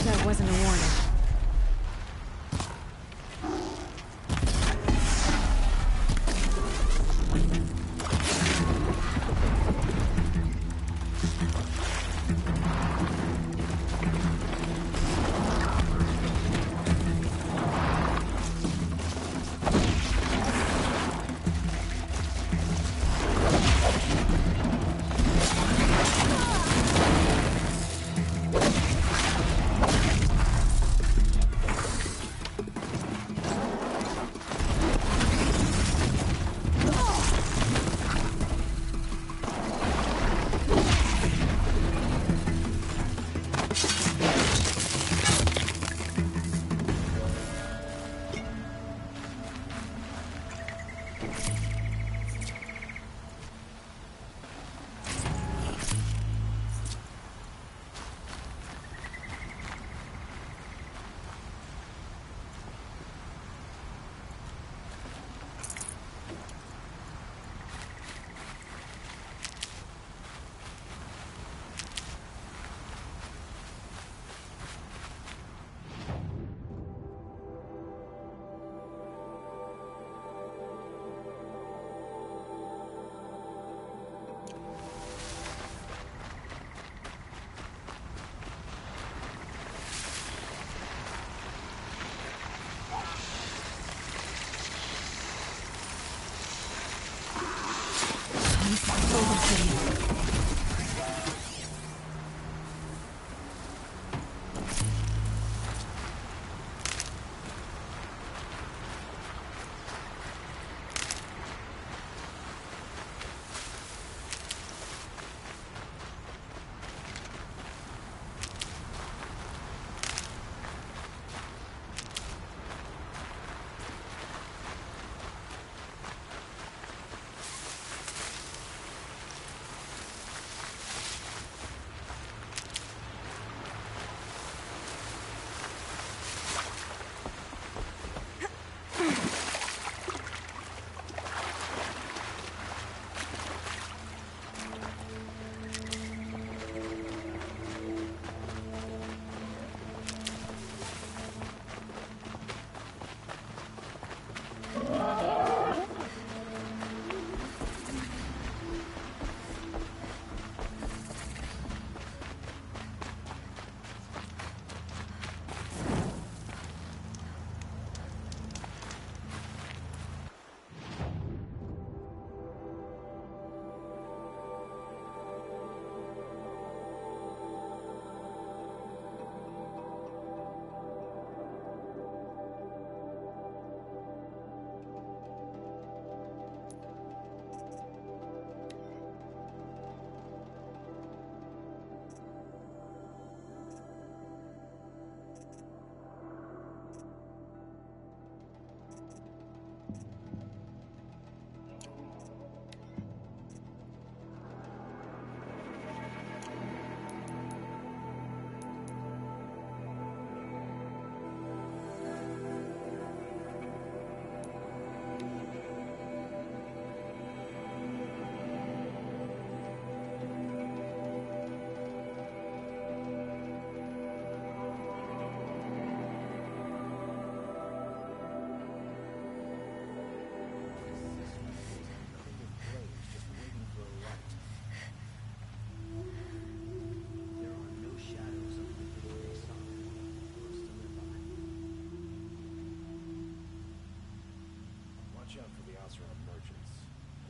That wasn't a warning.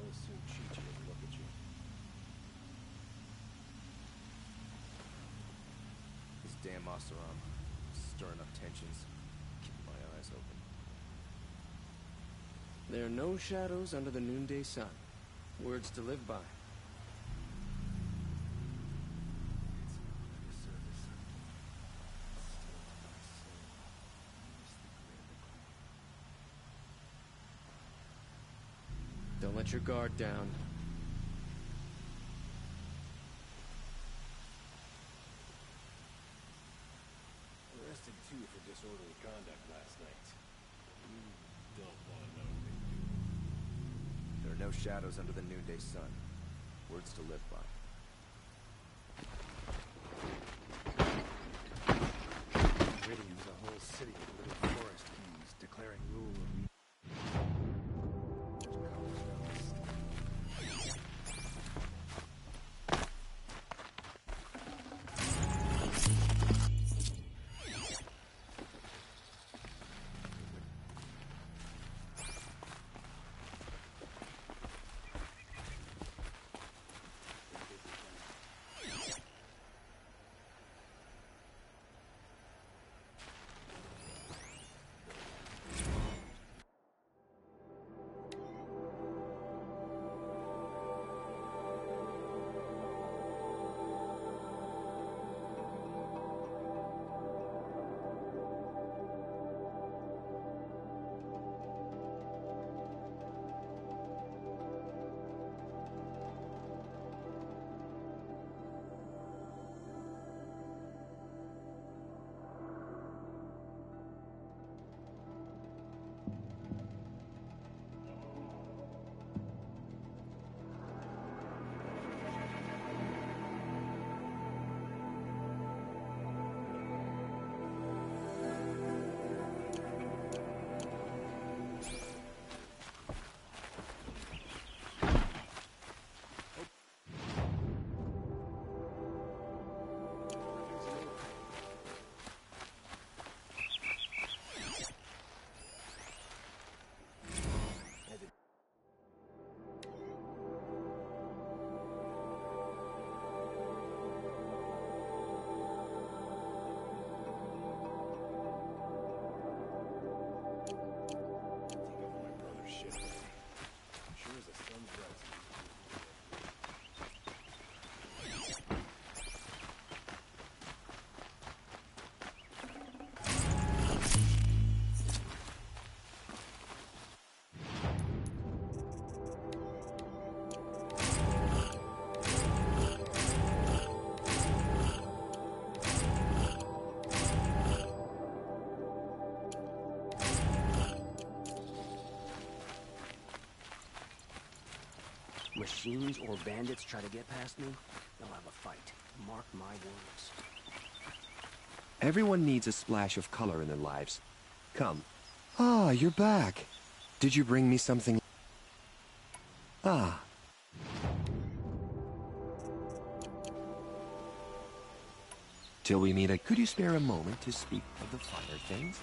Real soon, Chi-Chi will look at you. This damn Oseram, stirring up tensions, keeping my eyes open. There are no shadows under the noonday sun. Words to live by. Don't let your guard down. Arrested two for disorderly conduct last night. You don't want to know. There are no shadows under the noonday sun. Words to live by. Meridian's a whole city of little forest kings declaring rule of me. Machines or bandits try to get past me, they'll have a fight. Mark my words. Everyone needs a splash of color in their lives. Come. Ah, you're back. Did you bring me something? Ah. Till we meet, could you spare a moment to speak of the finer things?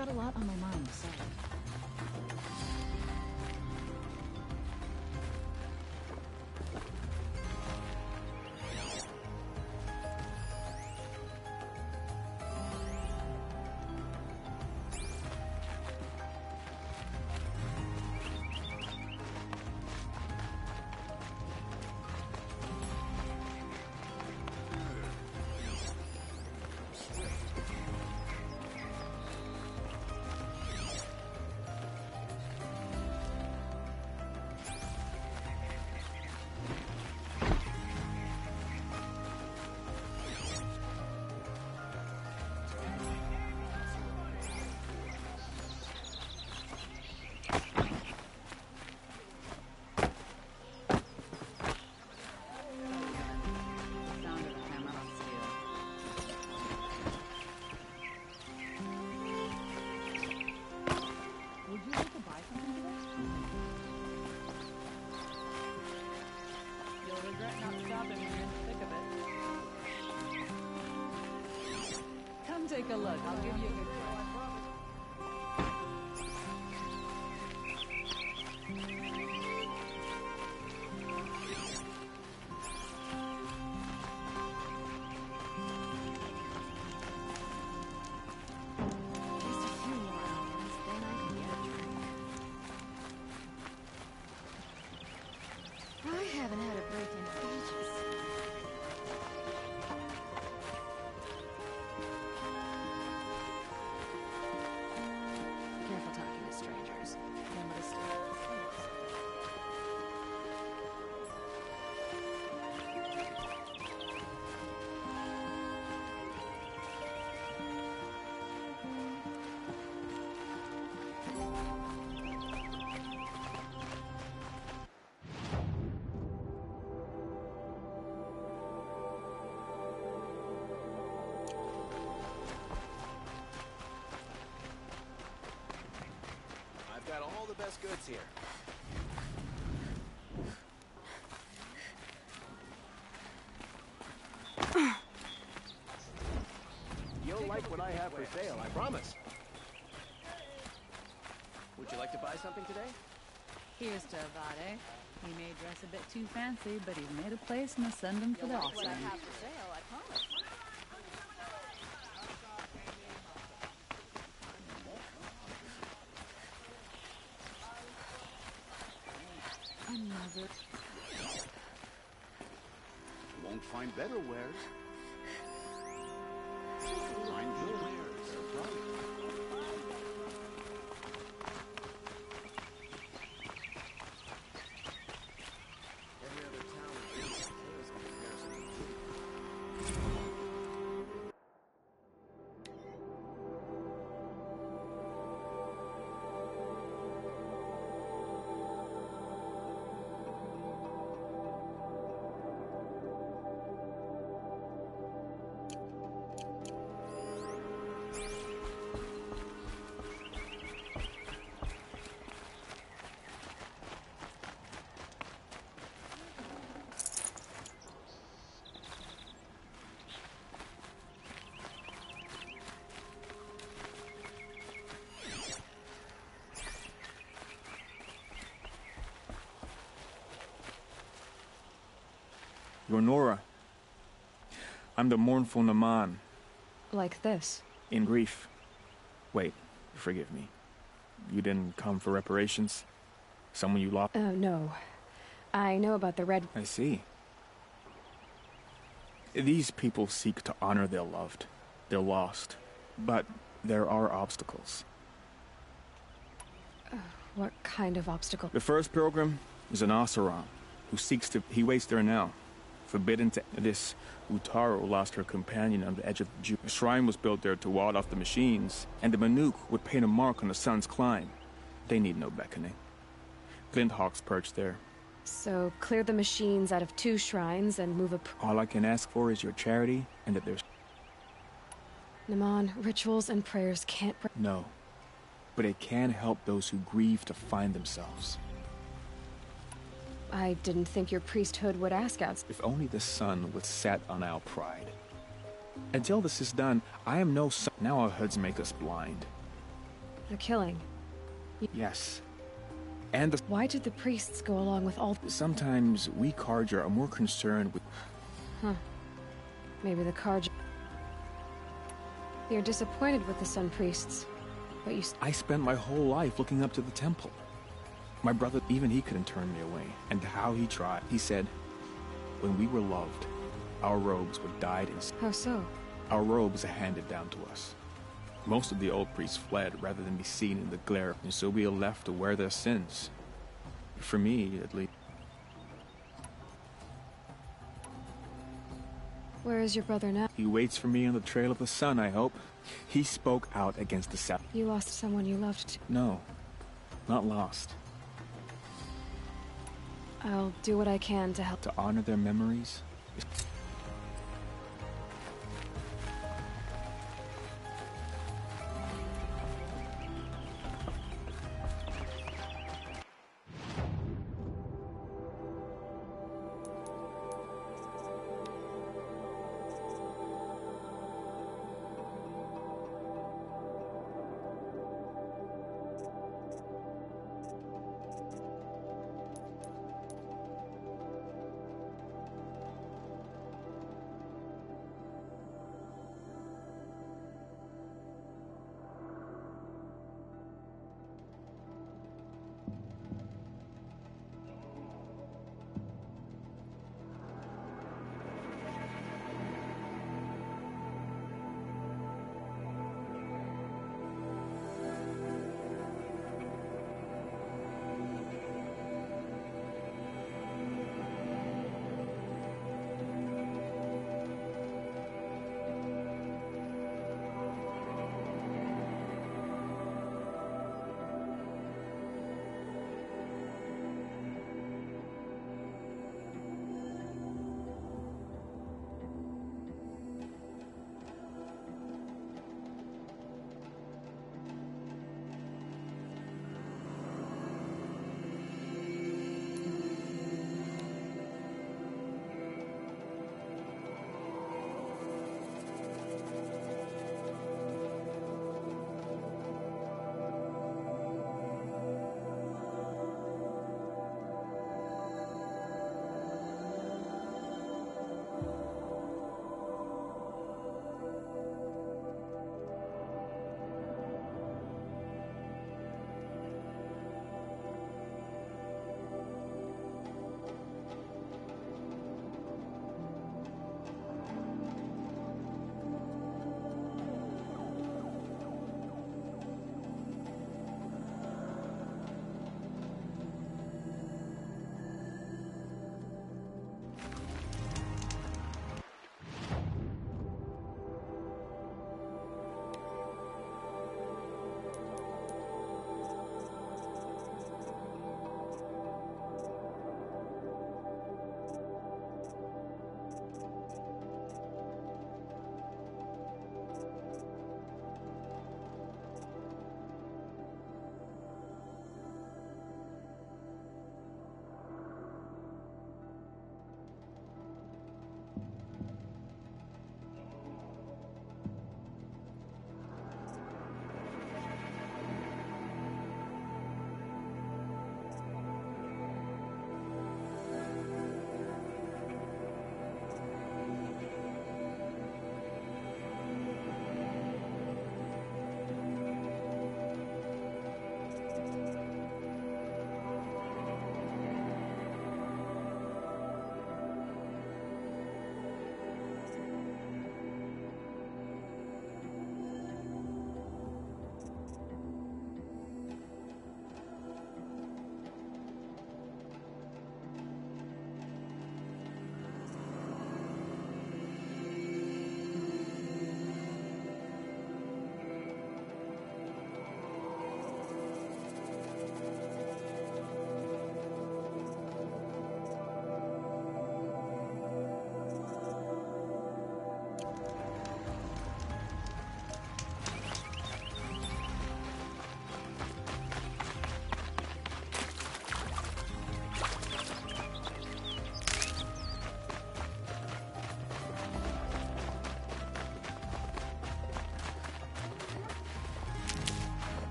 got a lot on my mind, sorry. Take a look. I'll give you a good Just a few more hours, then I can get a drink. I haven't had a break in ages. Careful talking to strangers. Remember to stay out of things. I've got all the best goods here. You'll like what I have for sale, I promise. Would you like to buy something today? Here's to Avade. He may dress a bit too fancy, but he's made a place and I'll send him for the offering. What I have for sale, I promise. Another. Won't find better wares. Find good wares. They're right. Every other town is in comparison to You're Nora. I'm the mournful Naman. Like this. In grief. Wait, forgive me. You didn't come for reparations? Someone you lost? No. I know about the red... I see. These people seek to honor their loved, their lost. But there are obstacles. What kind of obstacle? The first pilgrim is an Oseram, who seeks to... He waits there now. Forbidden to... This Utaru lost her companion on the edge of the Ju. A shrine was built there to ward off the machines, and the Manuk would paint a mark on the sun's climb. They need no beckoning. Glinthawks perch there. So, clear the machines out of 2 shrines and move a... All I can ask for is your charity, and that there's... Naman, rituals and prayers can't... No. But it can help those who grieve to find themselves. I didn't think your priesthood would ask us. If only the sun would set on our pride. Until this is done, I am no son. Now our hoods make us blind. The killing. Yes. And the... Why did the priests go along with all... Sometimes we Carja are more concerned with... Huh. Maybe the Carja... You're disappointed with the Sun Priests, but you... I spent my whole life looking up to the temple. My brother, even he couldn't turn me away. And how he tried. He said, when we were loved, our robes were dyed in... How so? Our robes are handed down to us. Most of the old priests fled rather than be seen in the glare, and so we are left to wear their sins. For me, at least. Where is your brother now? He waits for me on the trail of the sun, I hope. He spoke out against the South. You lost someone you loved. No, not lost. I'll do what I can to help. To honor their memories?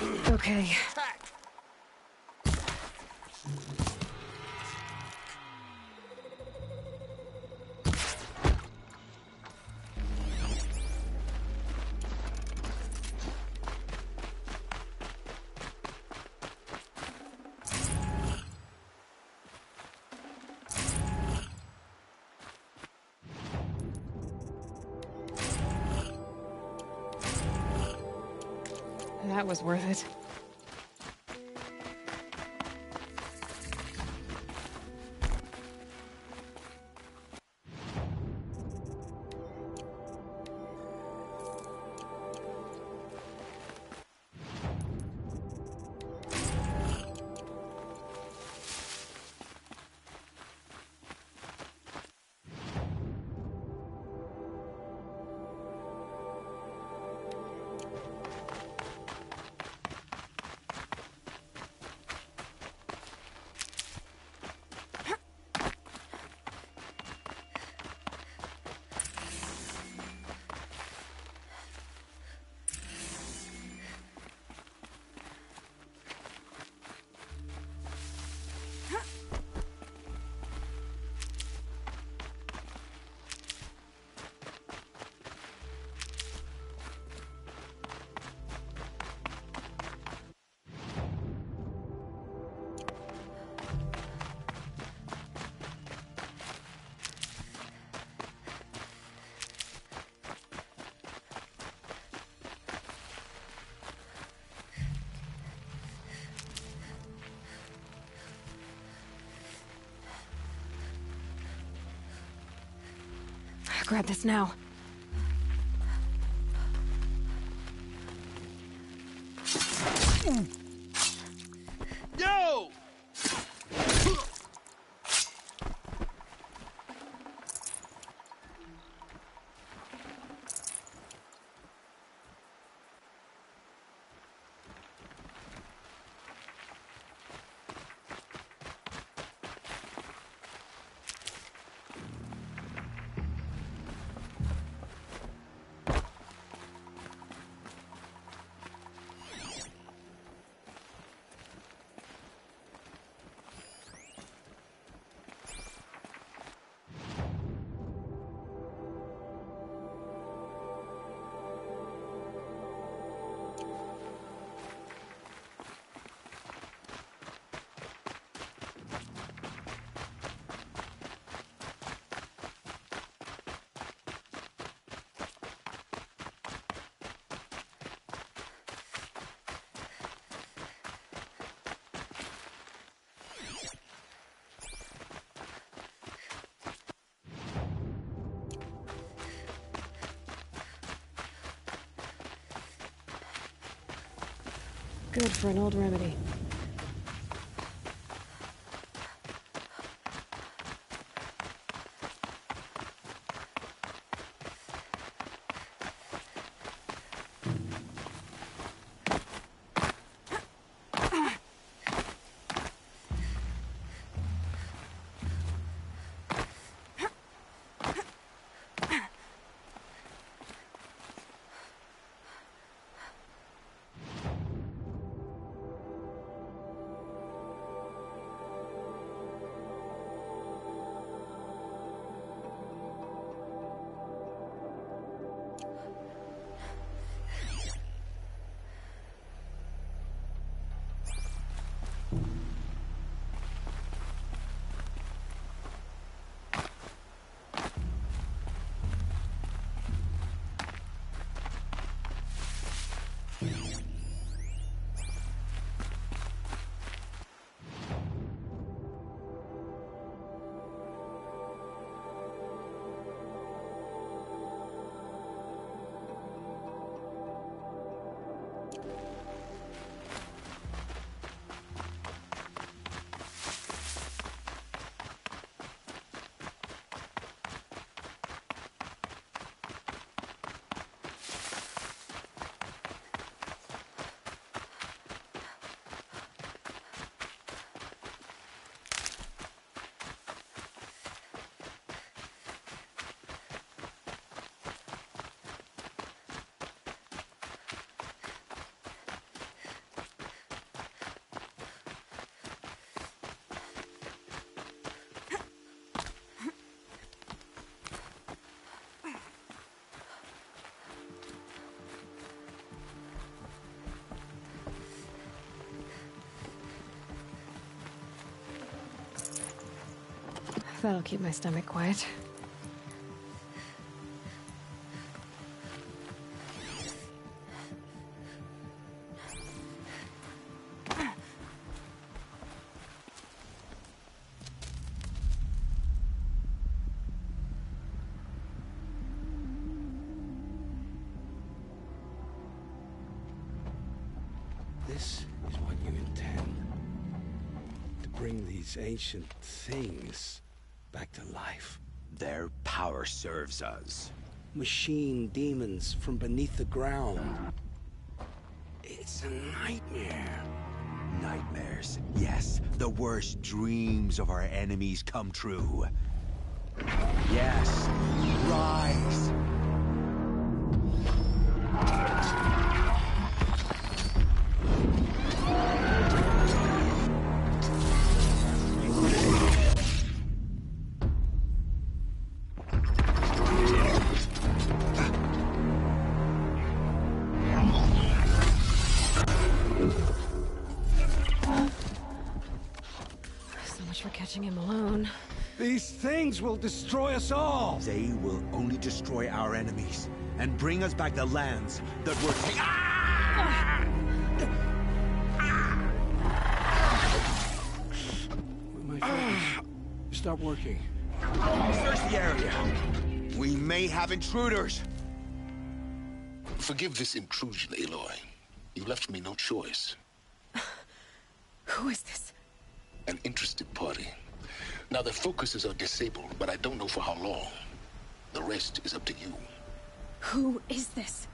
Okay. That was worth it. Grab this now. Yo! Good for an old remedy. That'll keep my stomach quiet. This is what you intend. To bring these ancient things back to life. Their power serves us. Machine demons from beneath the ground. It's a nightmare. Nightmares, yes. The worst dreams of our enemies come true. Yes, rise. For catching him alone. These things will destroy us all! They will only destroy our enemies and bring us back the lands that were taken. My focus. Stop working. Search the area. We may have intruders. Forgive this intrusion, Aloy. You left me no choice. Who is this? An interested party. Now their focuses are disabled, but I don't know for how long. The rest is up to you. Who is this?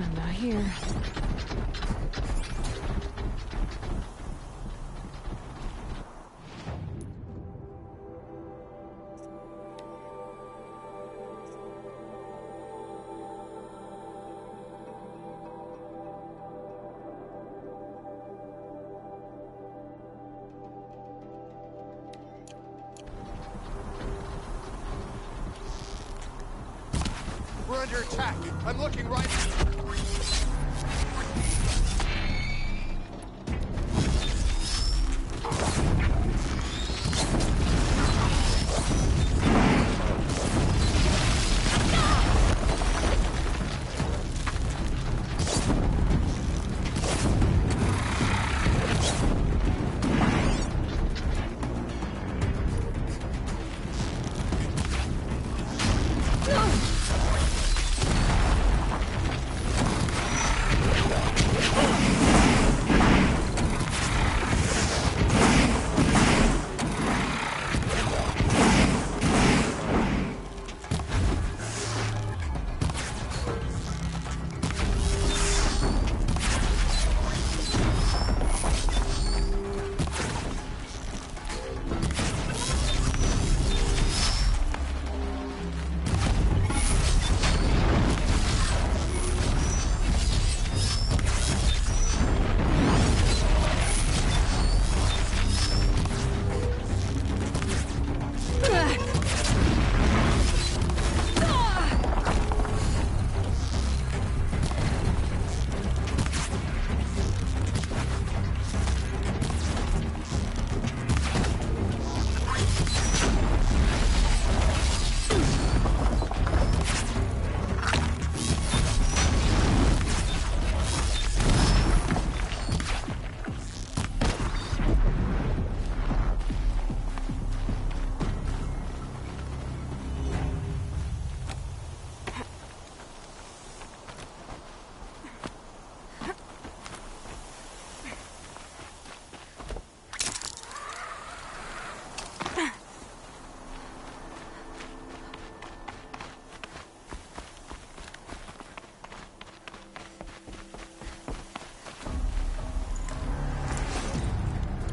I'm not here. We're under attack. I'm looking right.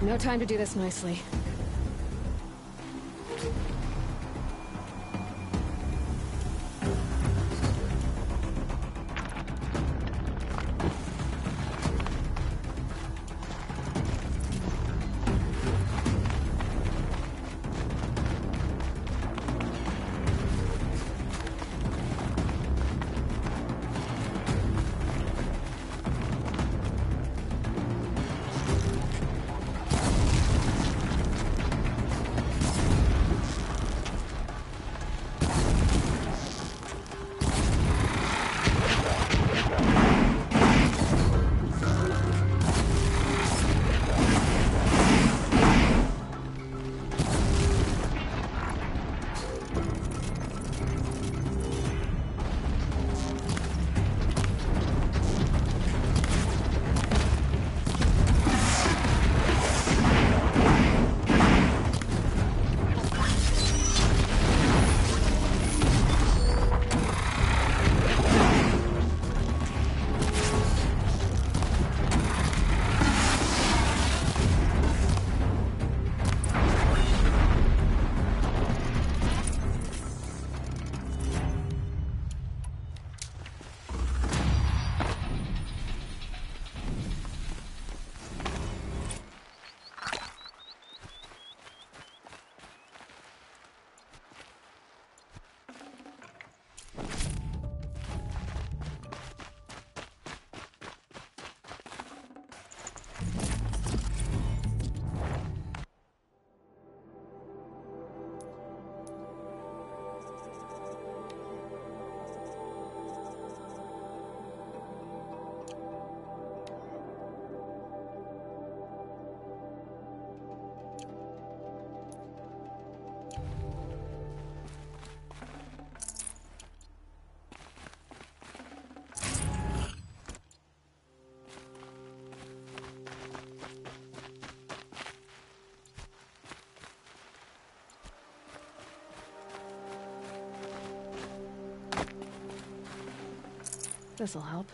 No time to do this nicely. This'll help.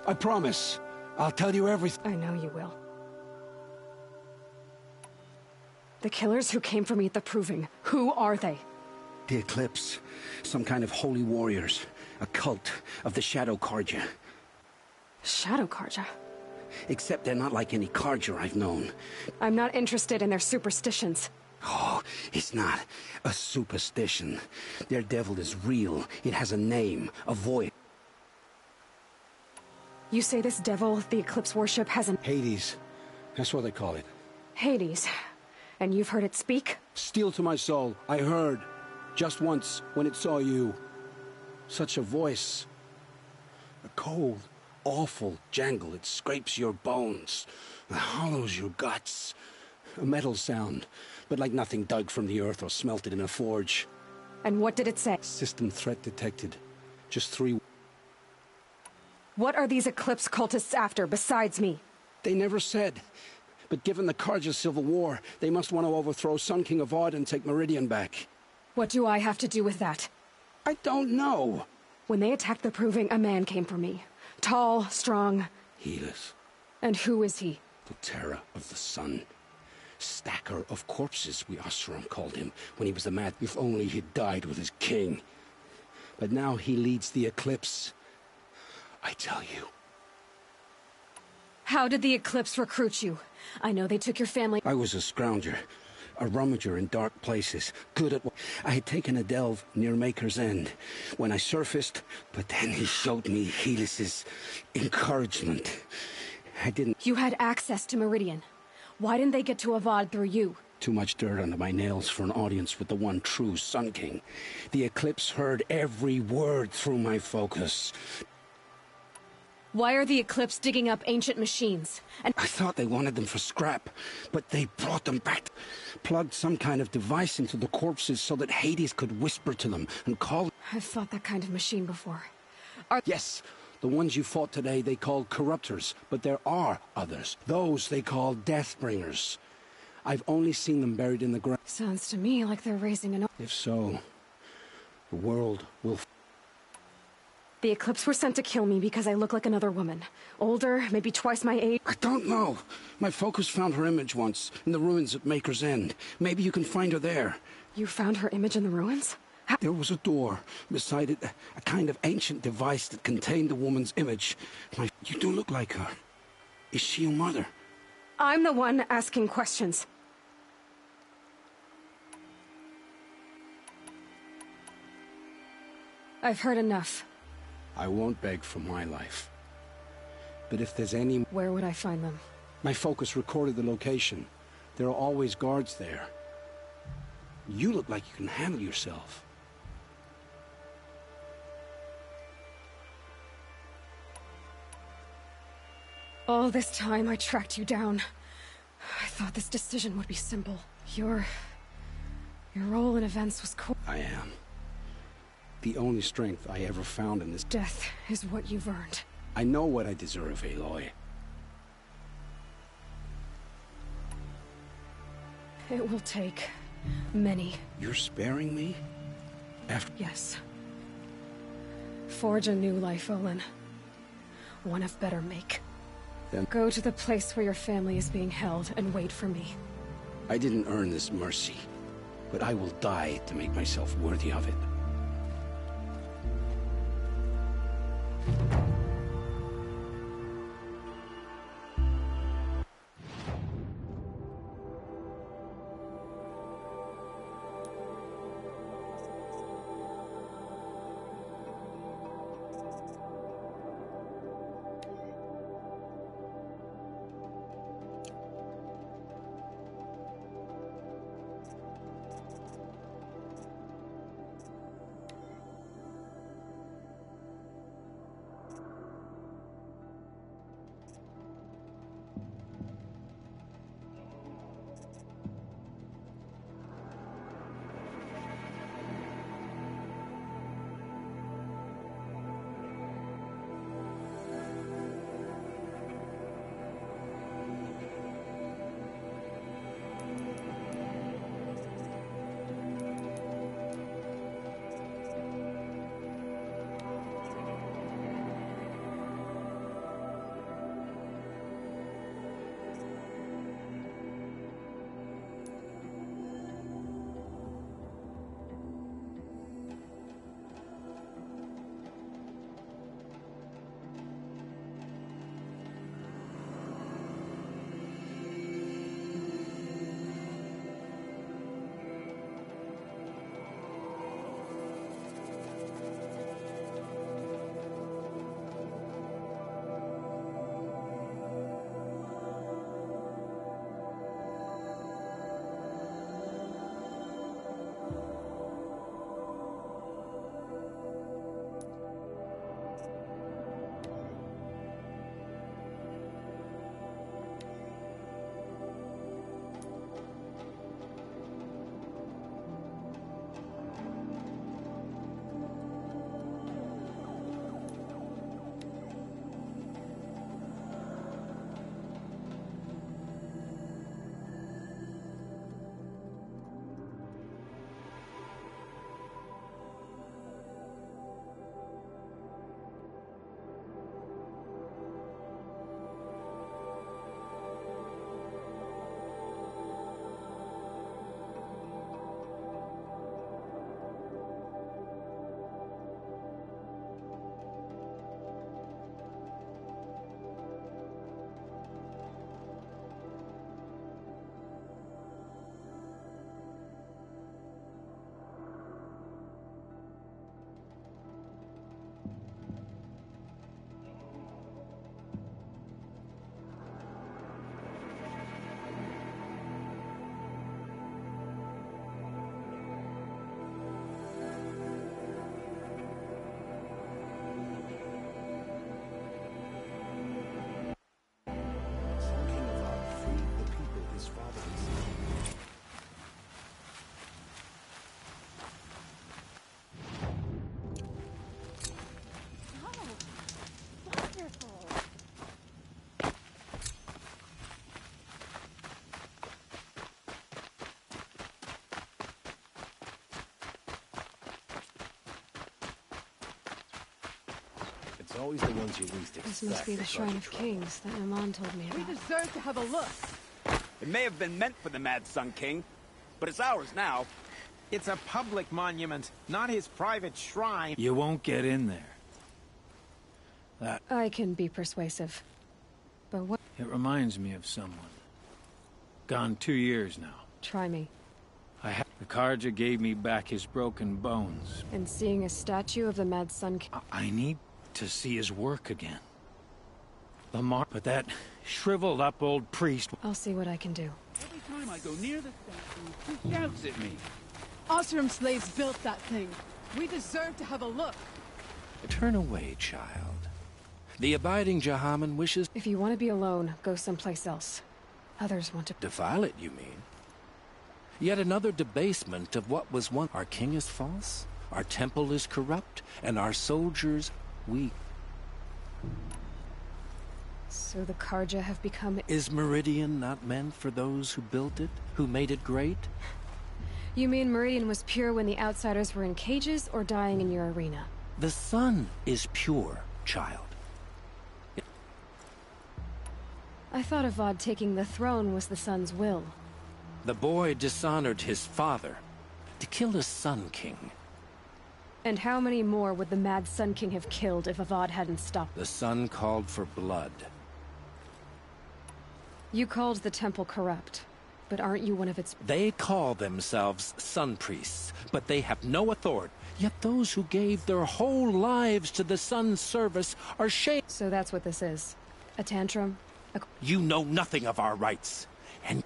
I promise. I'll tell you everything. I know you will. The killers who came for me at the Proving, who are they? The Eclipse. Some kind of holy warriors. A cult of the Shadow Carja. Shadow Carja? Except they're not like any Carja I've known. I'm not interested in their superstitions. Oh, it's not a superstition. Their devil is real. It has a name, a voice. You say this devil the Eclipse worship has an... Hades. That's what they call it. Hades. And you've heard it speak? Steel to my soul. I heard. Just once, when it saw you. Such a voice. A cold, awful jangle. It scrapes your bones. It hollows your guts. A metal sound, but like nothing dug from the earth or smelted in a forge. And what did it say? System threat detected. Just 3... What are these Eclipse cultists after, besides me? They never said. But given the Carja civil war, they must want to overthrow Sun King Avad and take Meridian back. What do I have to do with that? I don't know. When they attacked the Proving, a man came for me. Tall, strong. Helis. And who is he? The terror of the sun. Stacker of corpses, we Osram called him, when he was a mad. If only he'd died with his king. But now he leads the Eclipse. I tell you. How did the Eclipse recruit you? I know they took your family. I was a scrounger, a rummager in dark places, good at... I had taken a delve near Maker's End when I surfaced, but then he showed me Helis's encouragement. I didn't... You had access to Meridian. Why didn't they get to Avad through you? Too much dirt under my nails for an audience with the one true Sun King. The Eclipse heard every word through my focus. Why are the Eclipse digging up ancient machines? And I thought they wanted them for scrap, but they brought them back. Plugged some kind of device into the corpses so that Hades could whisper to them and call... I've fought that kind of machine before. Yes, the ones you fought today they called Corruptors, but there are others. Those they call Deathbringers. I've only seen them buried in the ground. Sounds to me like they're raising an... If so, the world will... The Eclipse were sent to kill me because I look like another woman. Older, maybe twice my age. I don't know. My focus found her image once, in the ruins at Maker's End. Maybe you can find her there. You found her image in the ruins? There was a door. Beside it, a kind of ancient device that contained the woman's image. You do look like her. Is she your mother? I'm the one asking questions. I've heard enough. I won't beg for my life. But if there's any... Where would I find them? My focus recorded the location. There are always guards there. You look like you can handle yourself. All this time I tracked you down. I thought this decision would be simple. Your role in events was cool. I am. The only strength I ever found in this... Death is what you've earned. I know what I deserve, Aloy. It will take many. You're sparing me? Yes. Forge a new life, Olin. One of better make. Then... Go to the place where your family is being held and wait for me. I didn't earn this mercy, but I will die to make myself worthy of it. It's always the ones you least expect. This must be the Shrine of Kings that Amon told me about. We deserve to have a look. It may have been meant for the Mad Sun King, but it's ours now. It's a public monument, not his private shrine. You won't get in there. I can be persuasive. But what? It reminds me of someone. Gone 2 years now. Try me. The Karja gave me back his broken bones. And seeing a statue of the Mad Sun King. I need to see his work again. But that shriveled up old priest. I'll see what I can do. Every time I go near the statue, he shouts at me. Osram slaves built that thing. We deserve to have a look. Turn away, child. The abiding Jahaman wishes... If you want to be alone, go someplace else. Others want to... Defile it, you mean? Yet another debasement of what was once. Our king is false, our temple is corrupt, and our soldiers weak. So the Karja have become... Is Meridian not meant for those who built it, who made it great? You mean Meridian was pure when the outsiders were in cages or dying in your arena? The sun is pure, child. I thought Avad taking the throne was the sun's will. The boy dishonored his father to kill a Sun King. And how many more would the Mad Sun King have killed if Avad hadn't stopped? The sun called for blood. You called the temple corrupt, but aren't you one of its... They call themselves sun priests, but they have no authority. Yet those who gave their whole lives to the sun's service are shamed. So that's what this is. A tantrum? You know nothing of our rights, and...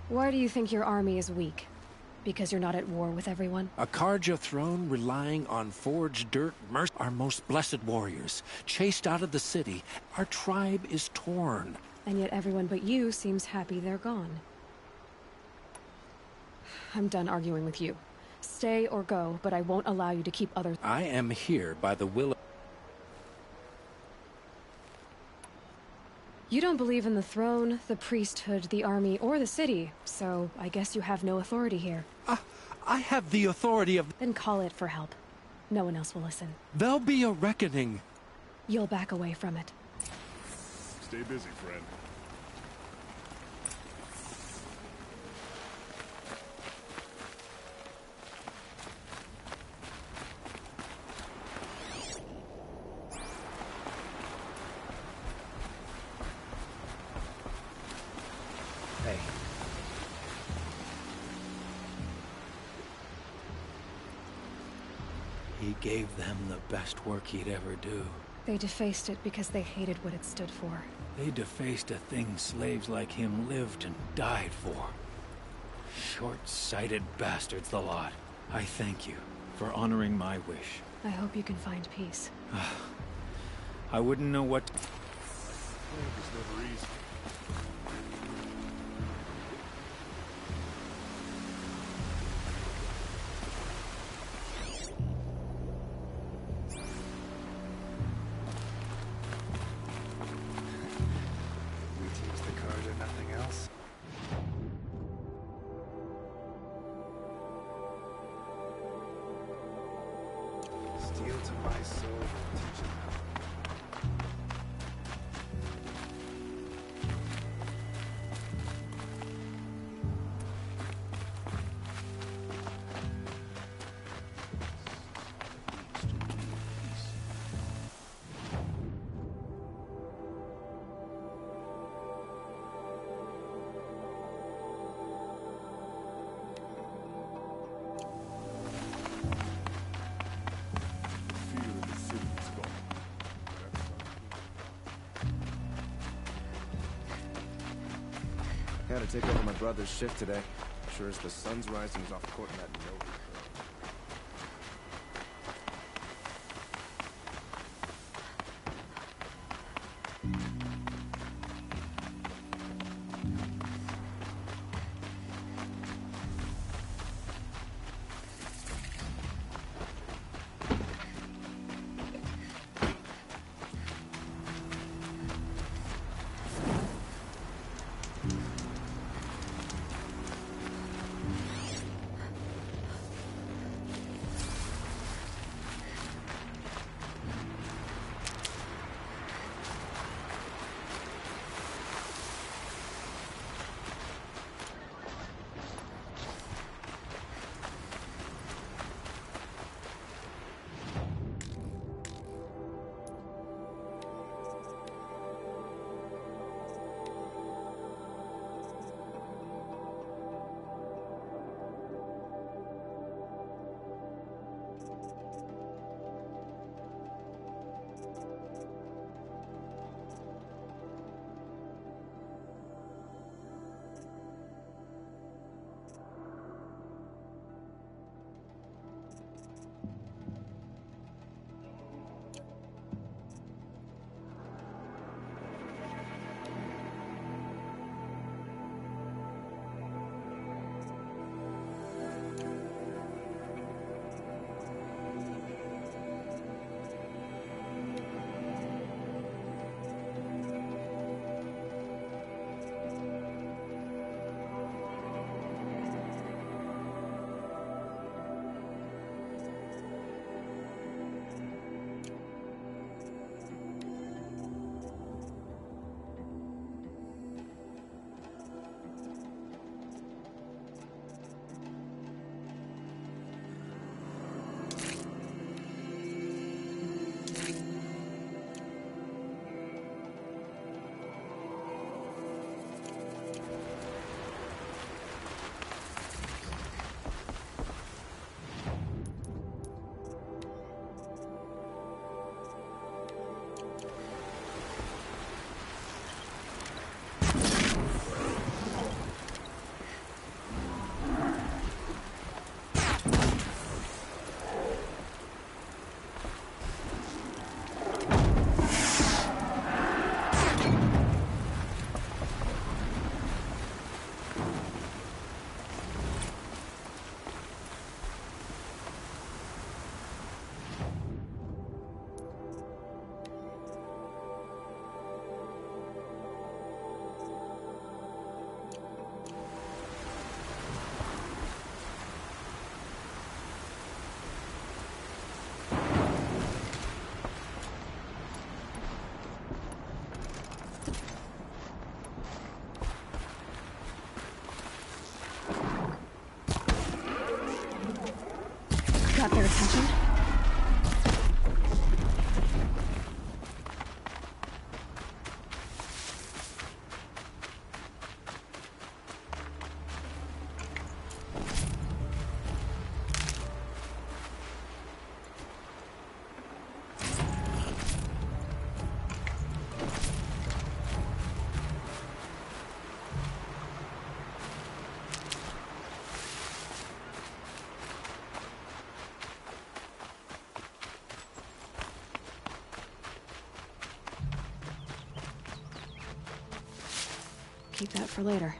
Why do you think your army is weak? Because you're not at war with everyone? A Karja throne relying on forged dirt mercy. Our most blessed warriors, chased out of the city. Our tribe is torn. And yet everyone but you seems happy they're gone. I'm done arguing with you. Stay or go, but I won't allow you to keep others... I am here by the will of... You don't believe in the throne, the priesthood, the army, or the city, so I guess you have no authority here. I have the authority of... Then call it for help. No one else will listen. There'll be a reckoning. You'll back away from it. Stay busy, friend. Hey. He gave them the best work he'd ever do. They defaced it because they hated what it stood for. They defaced a thing slaves like him lived and died for. Short-sighted bastards, the lot. I thank you for honoring my wish. I hope you can find peace. I wouldn't know what... It's never easy. We teach the Karja nothing else. Steel to my soul, teach him how. I had to take over my brother's shift today. Sure as the sun's rising, he's off court in that Nova. got their attention. Keep that for later.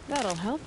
That'll help.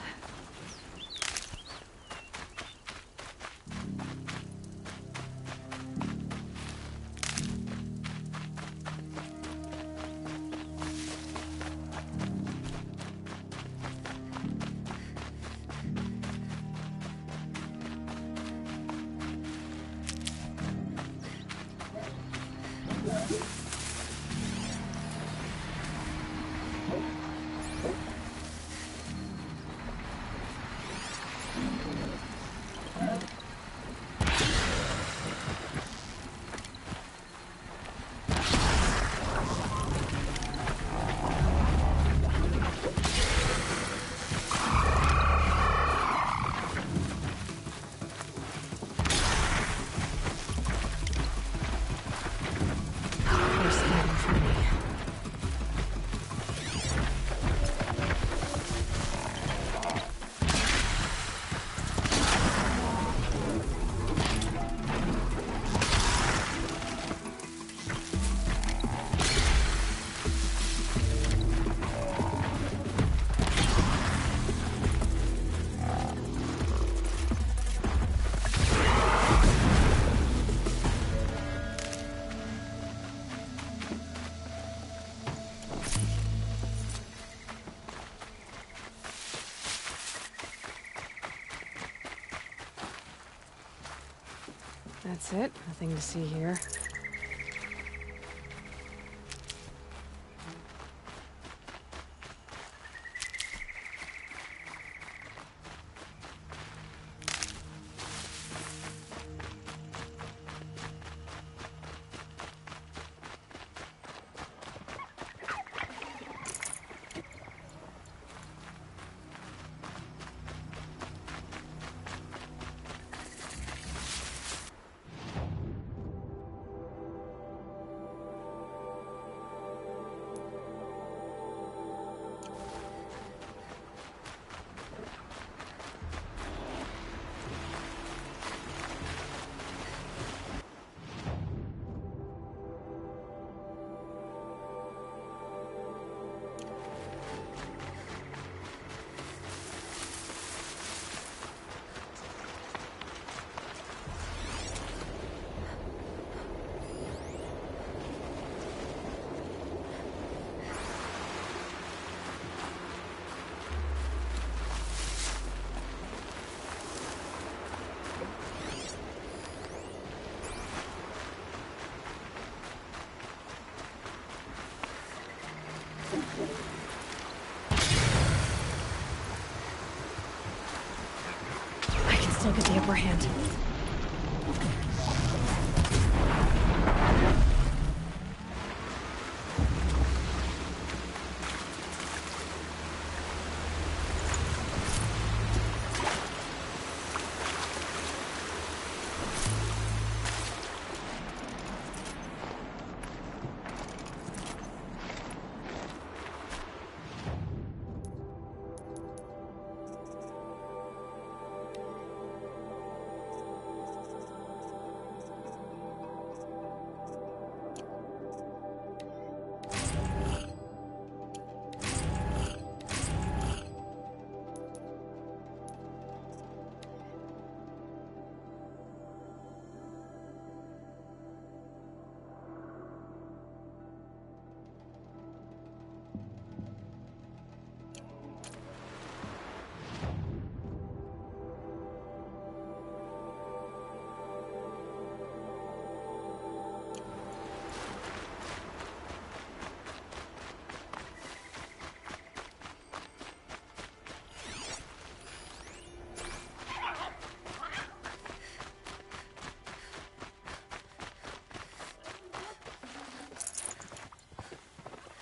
That's it. Nothing to see here. upper hand.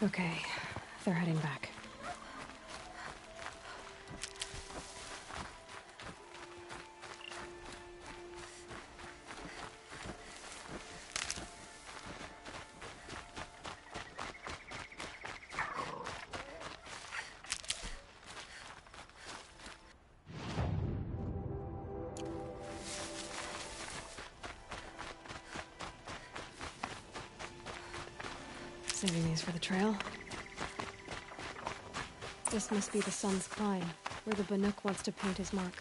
Okay, they're heading back. Saving these for the trail. This must be the Sun's Climb, where the Banuk wants to paint his mark.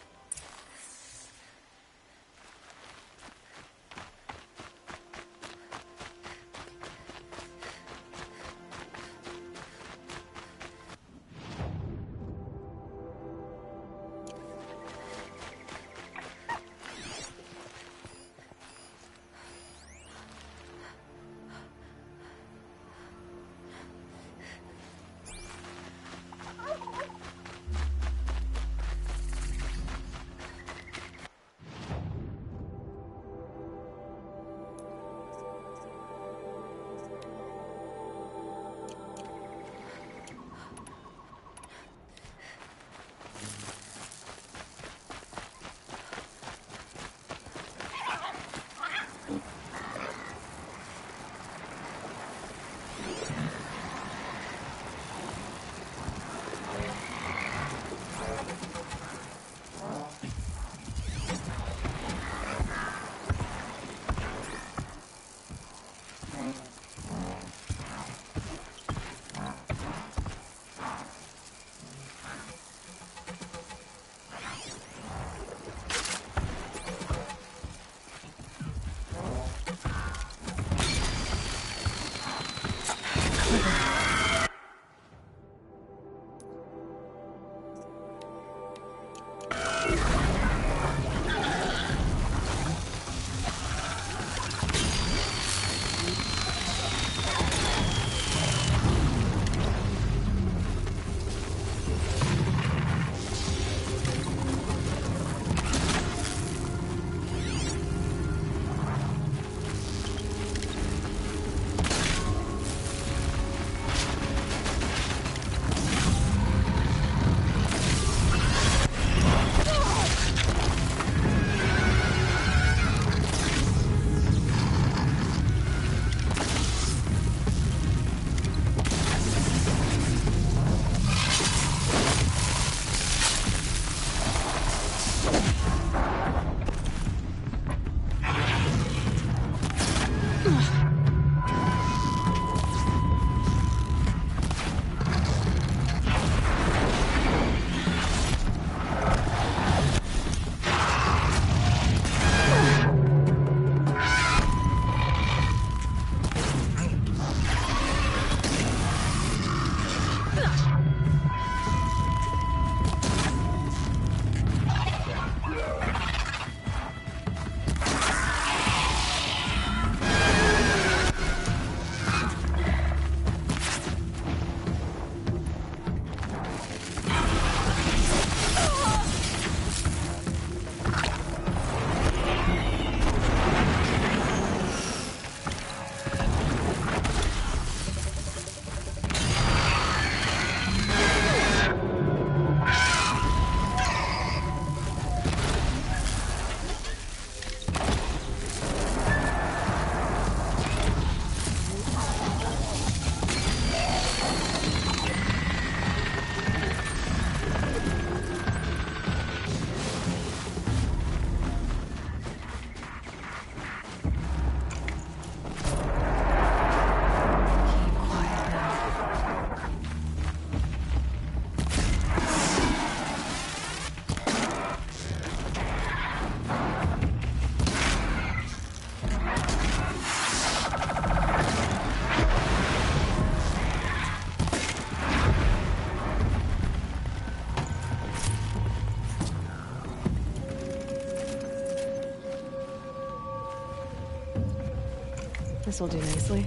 This'll do nicely.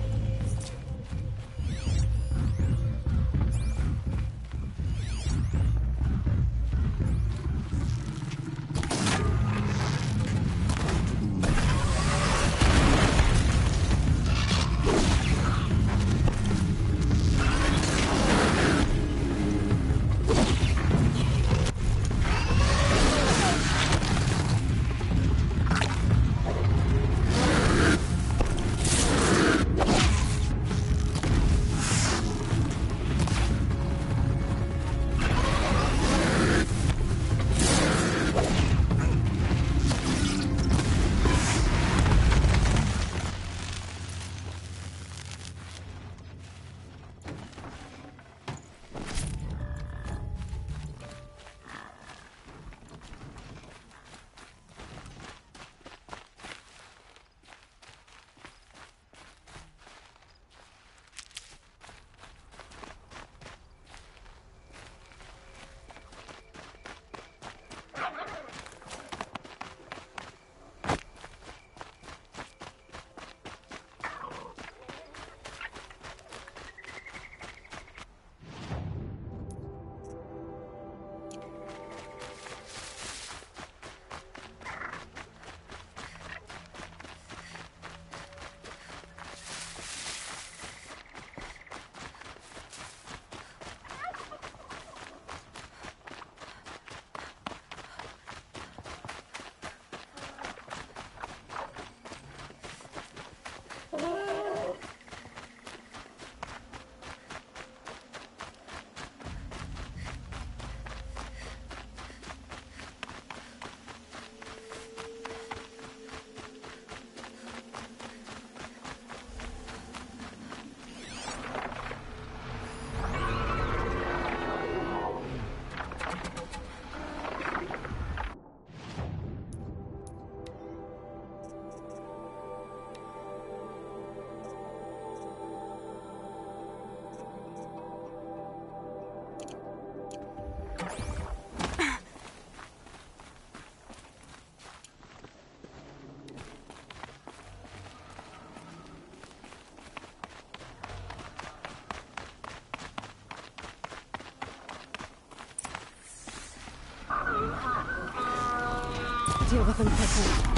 Deal with them quickly.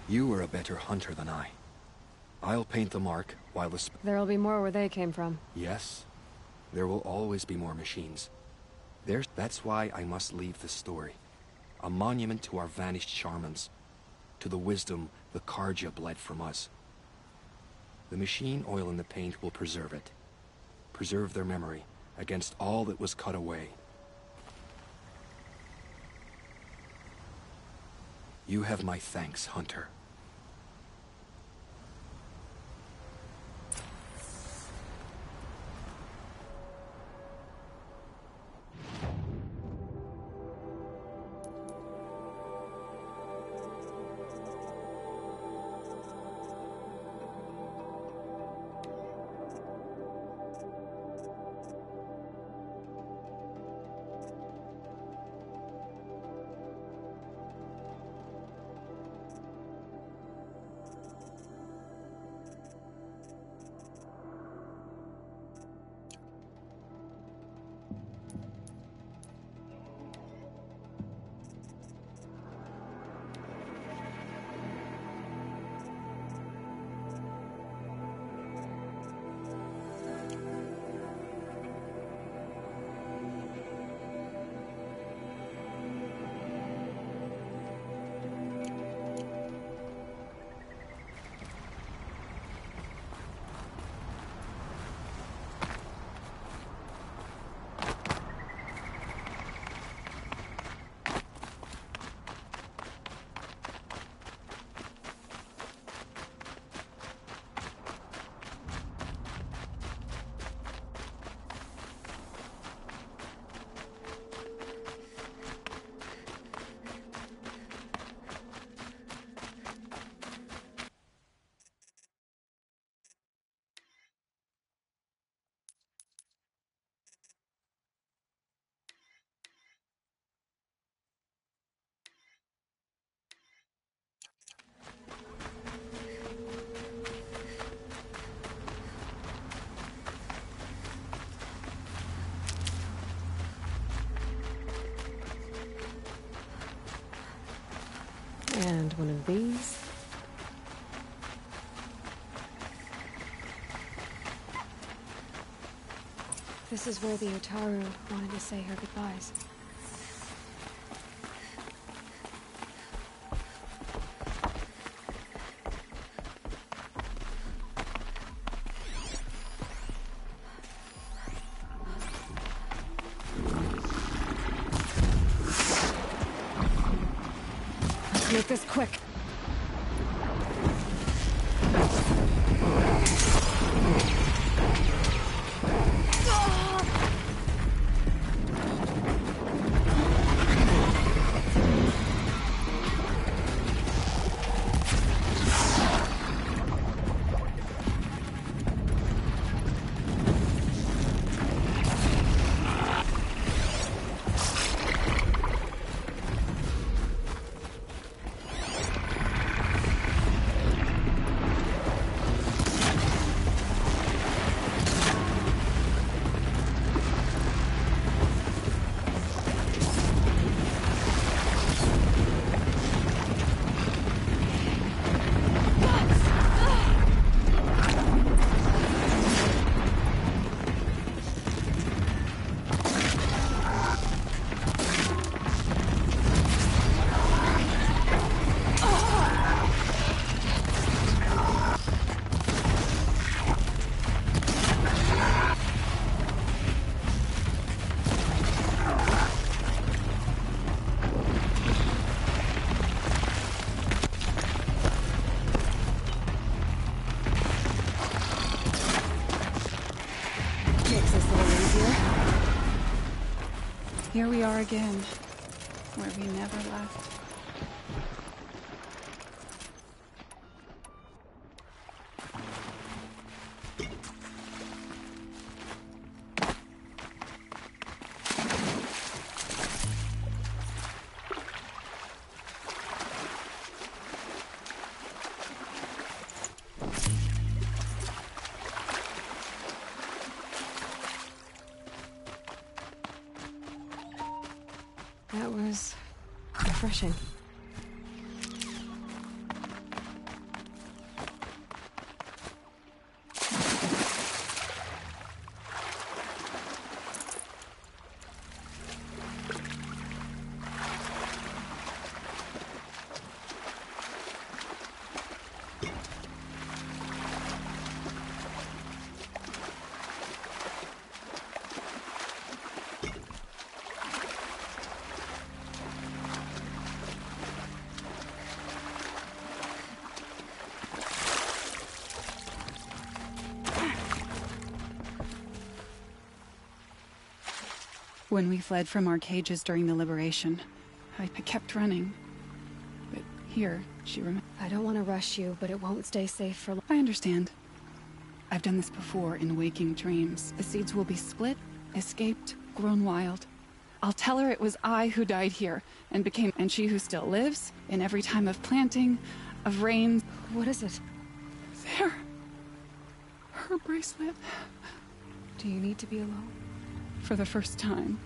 You were a better hunter than I. I'll paint the mark while the... There'll be more where they came from. Yes. There will always be more machines. That's why I must leave this story. A monument to our vanished shamans. To the wisdom the Karja bled from us. The machine oil in the paint will preserve it. Preserve their memory against all that was cut away. You have my thanks, Hunter. And one of these. This is where the Utaru wanted to say her goodbyes. Let's make this quick. Here we are again, where we never left. That was refreshing. When we fled from our cages during the liberation, I kept running. But here, she I don't want to rush you, but it won't stay safe for long. I understand. I've done this before in waking dreams. The seeds will be split, escaped, grown wild. I'll tell her it was I who died here, and she who still lives, in every time of planting, of rain. What is it? There. Her bracelet. Do you need to be alone? For the first time.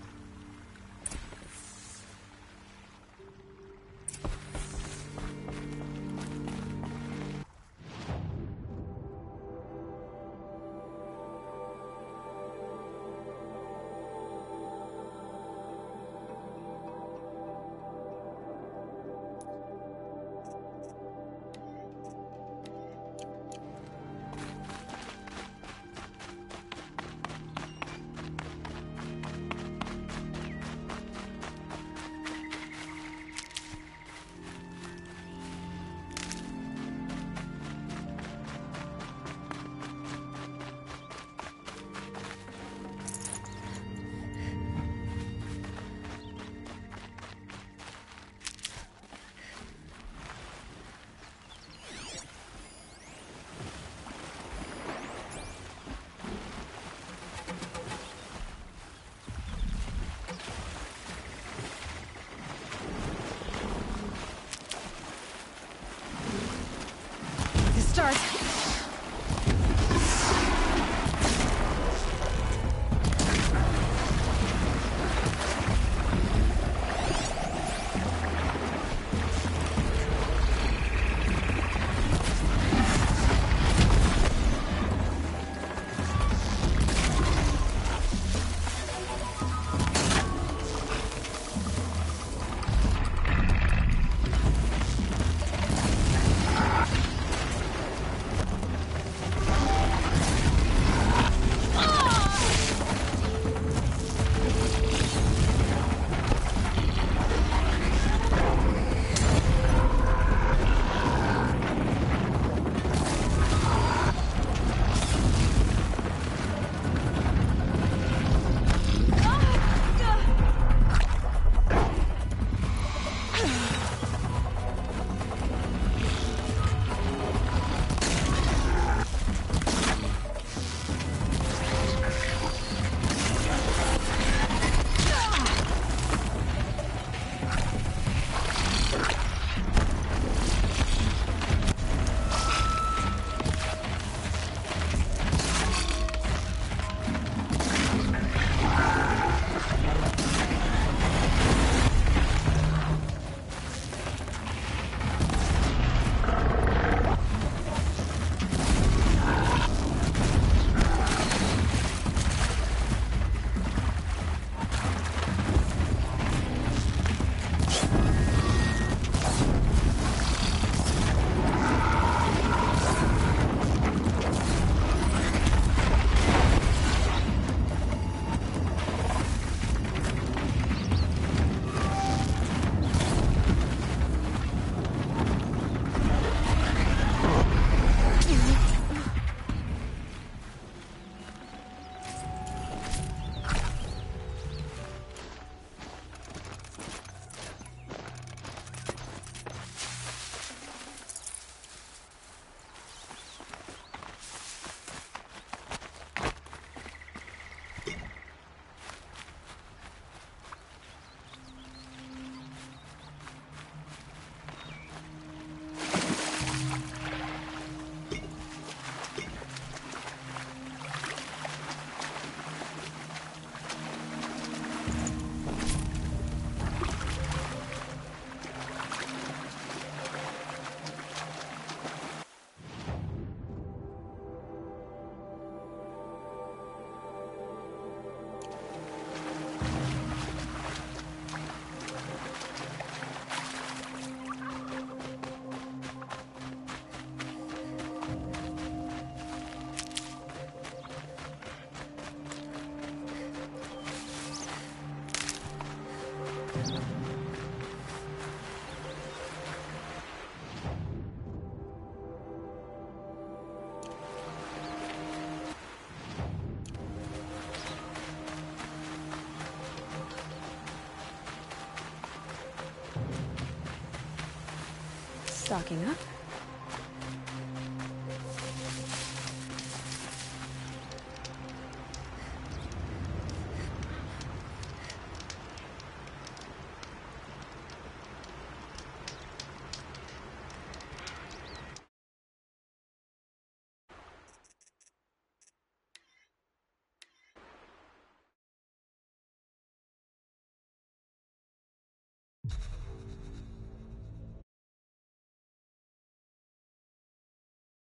stocking up.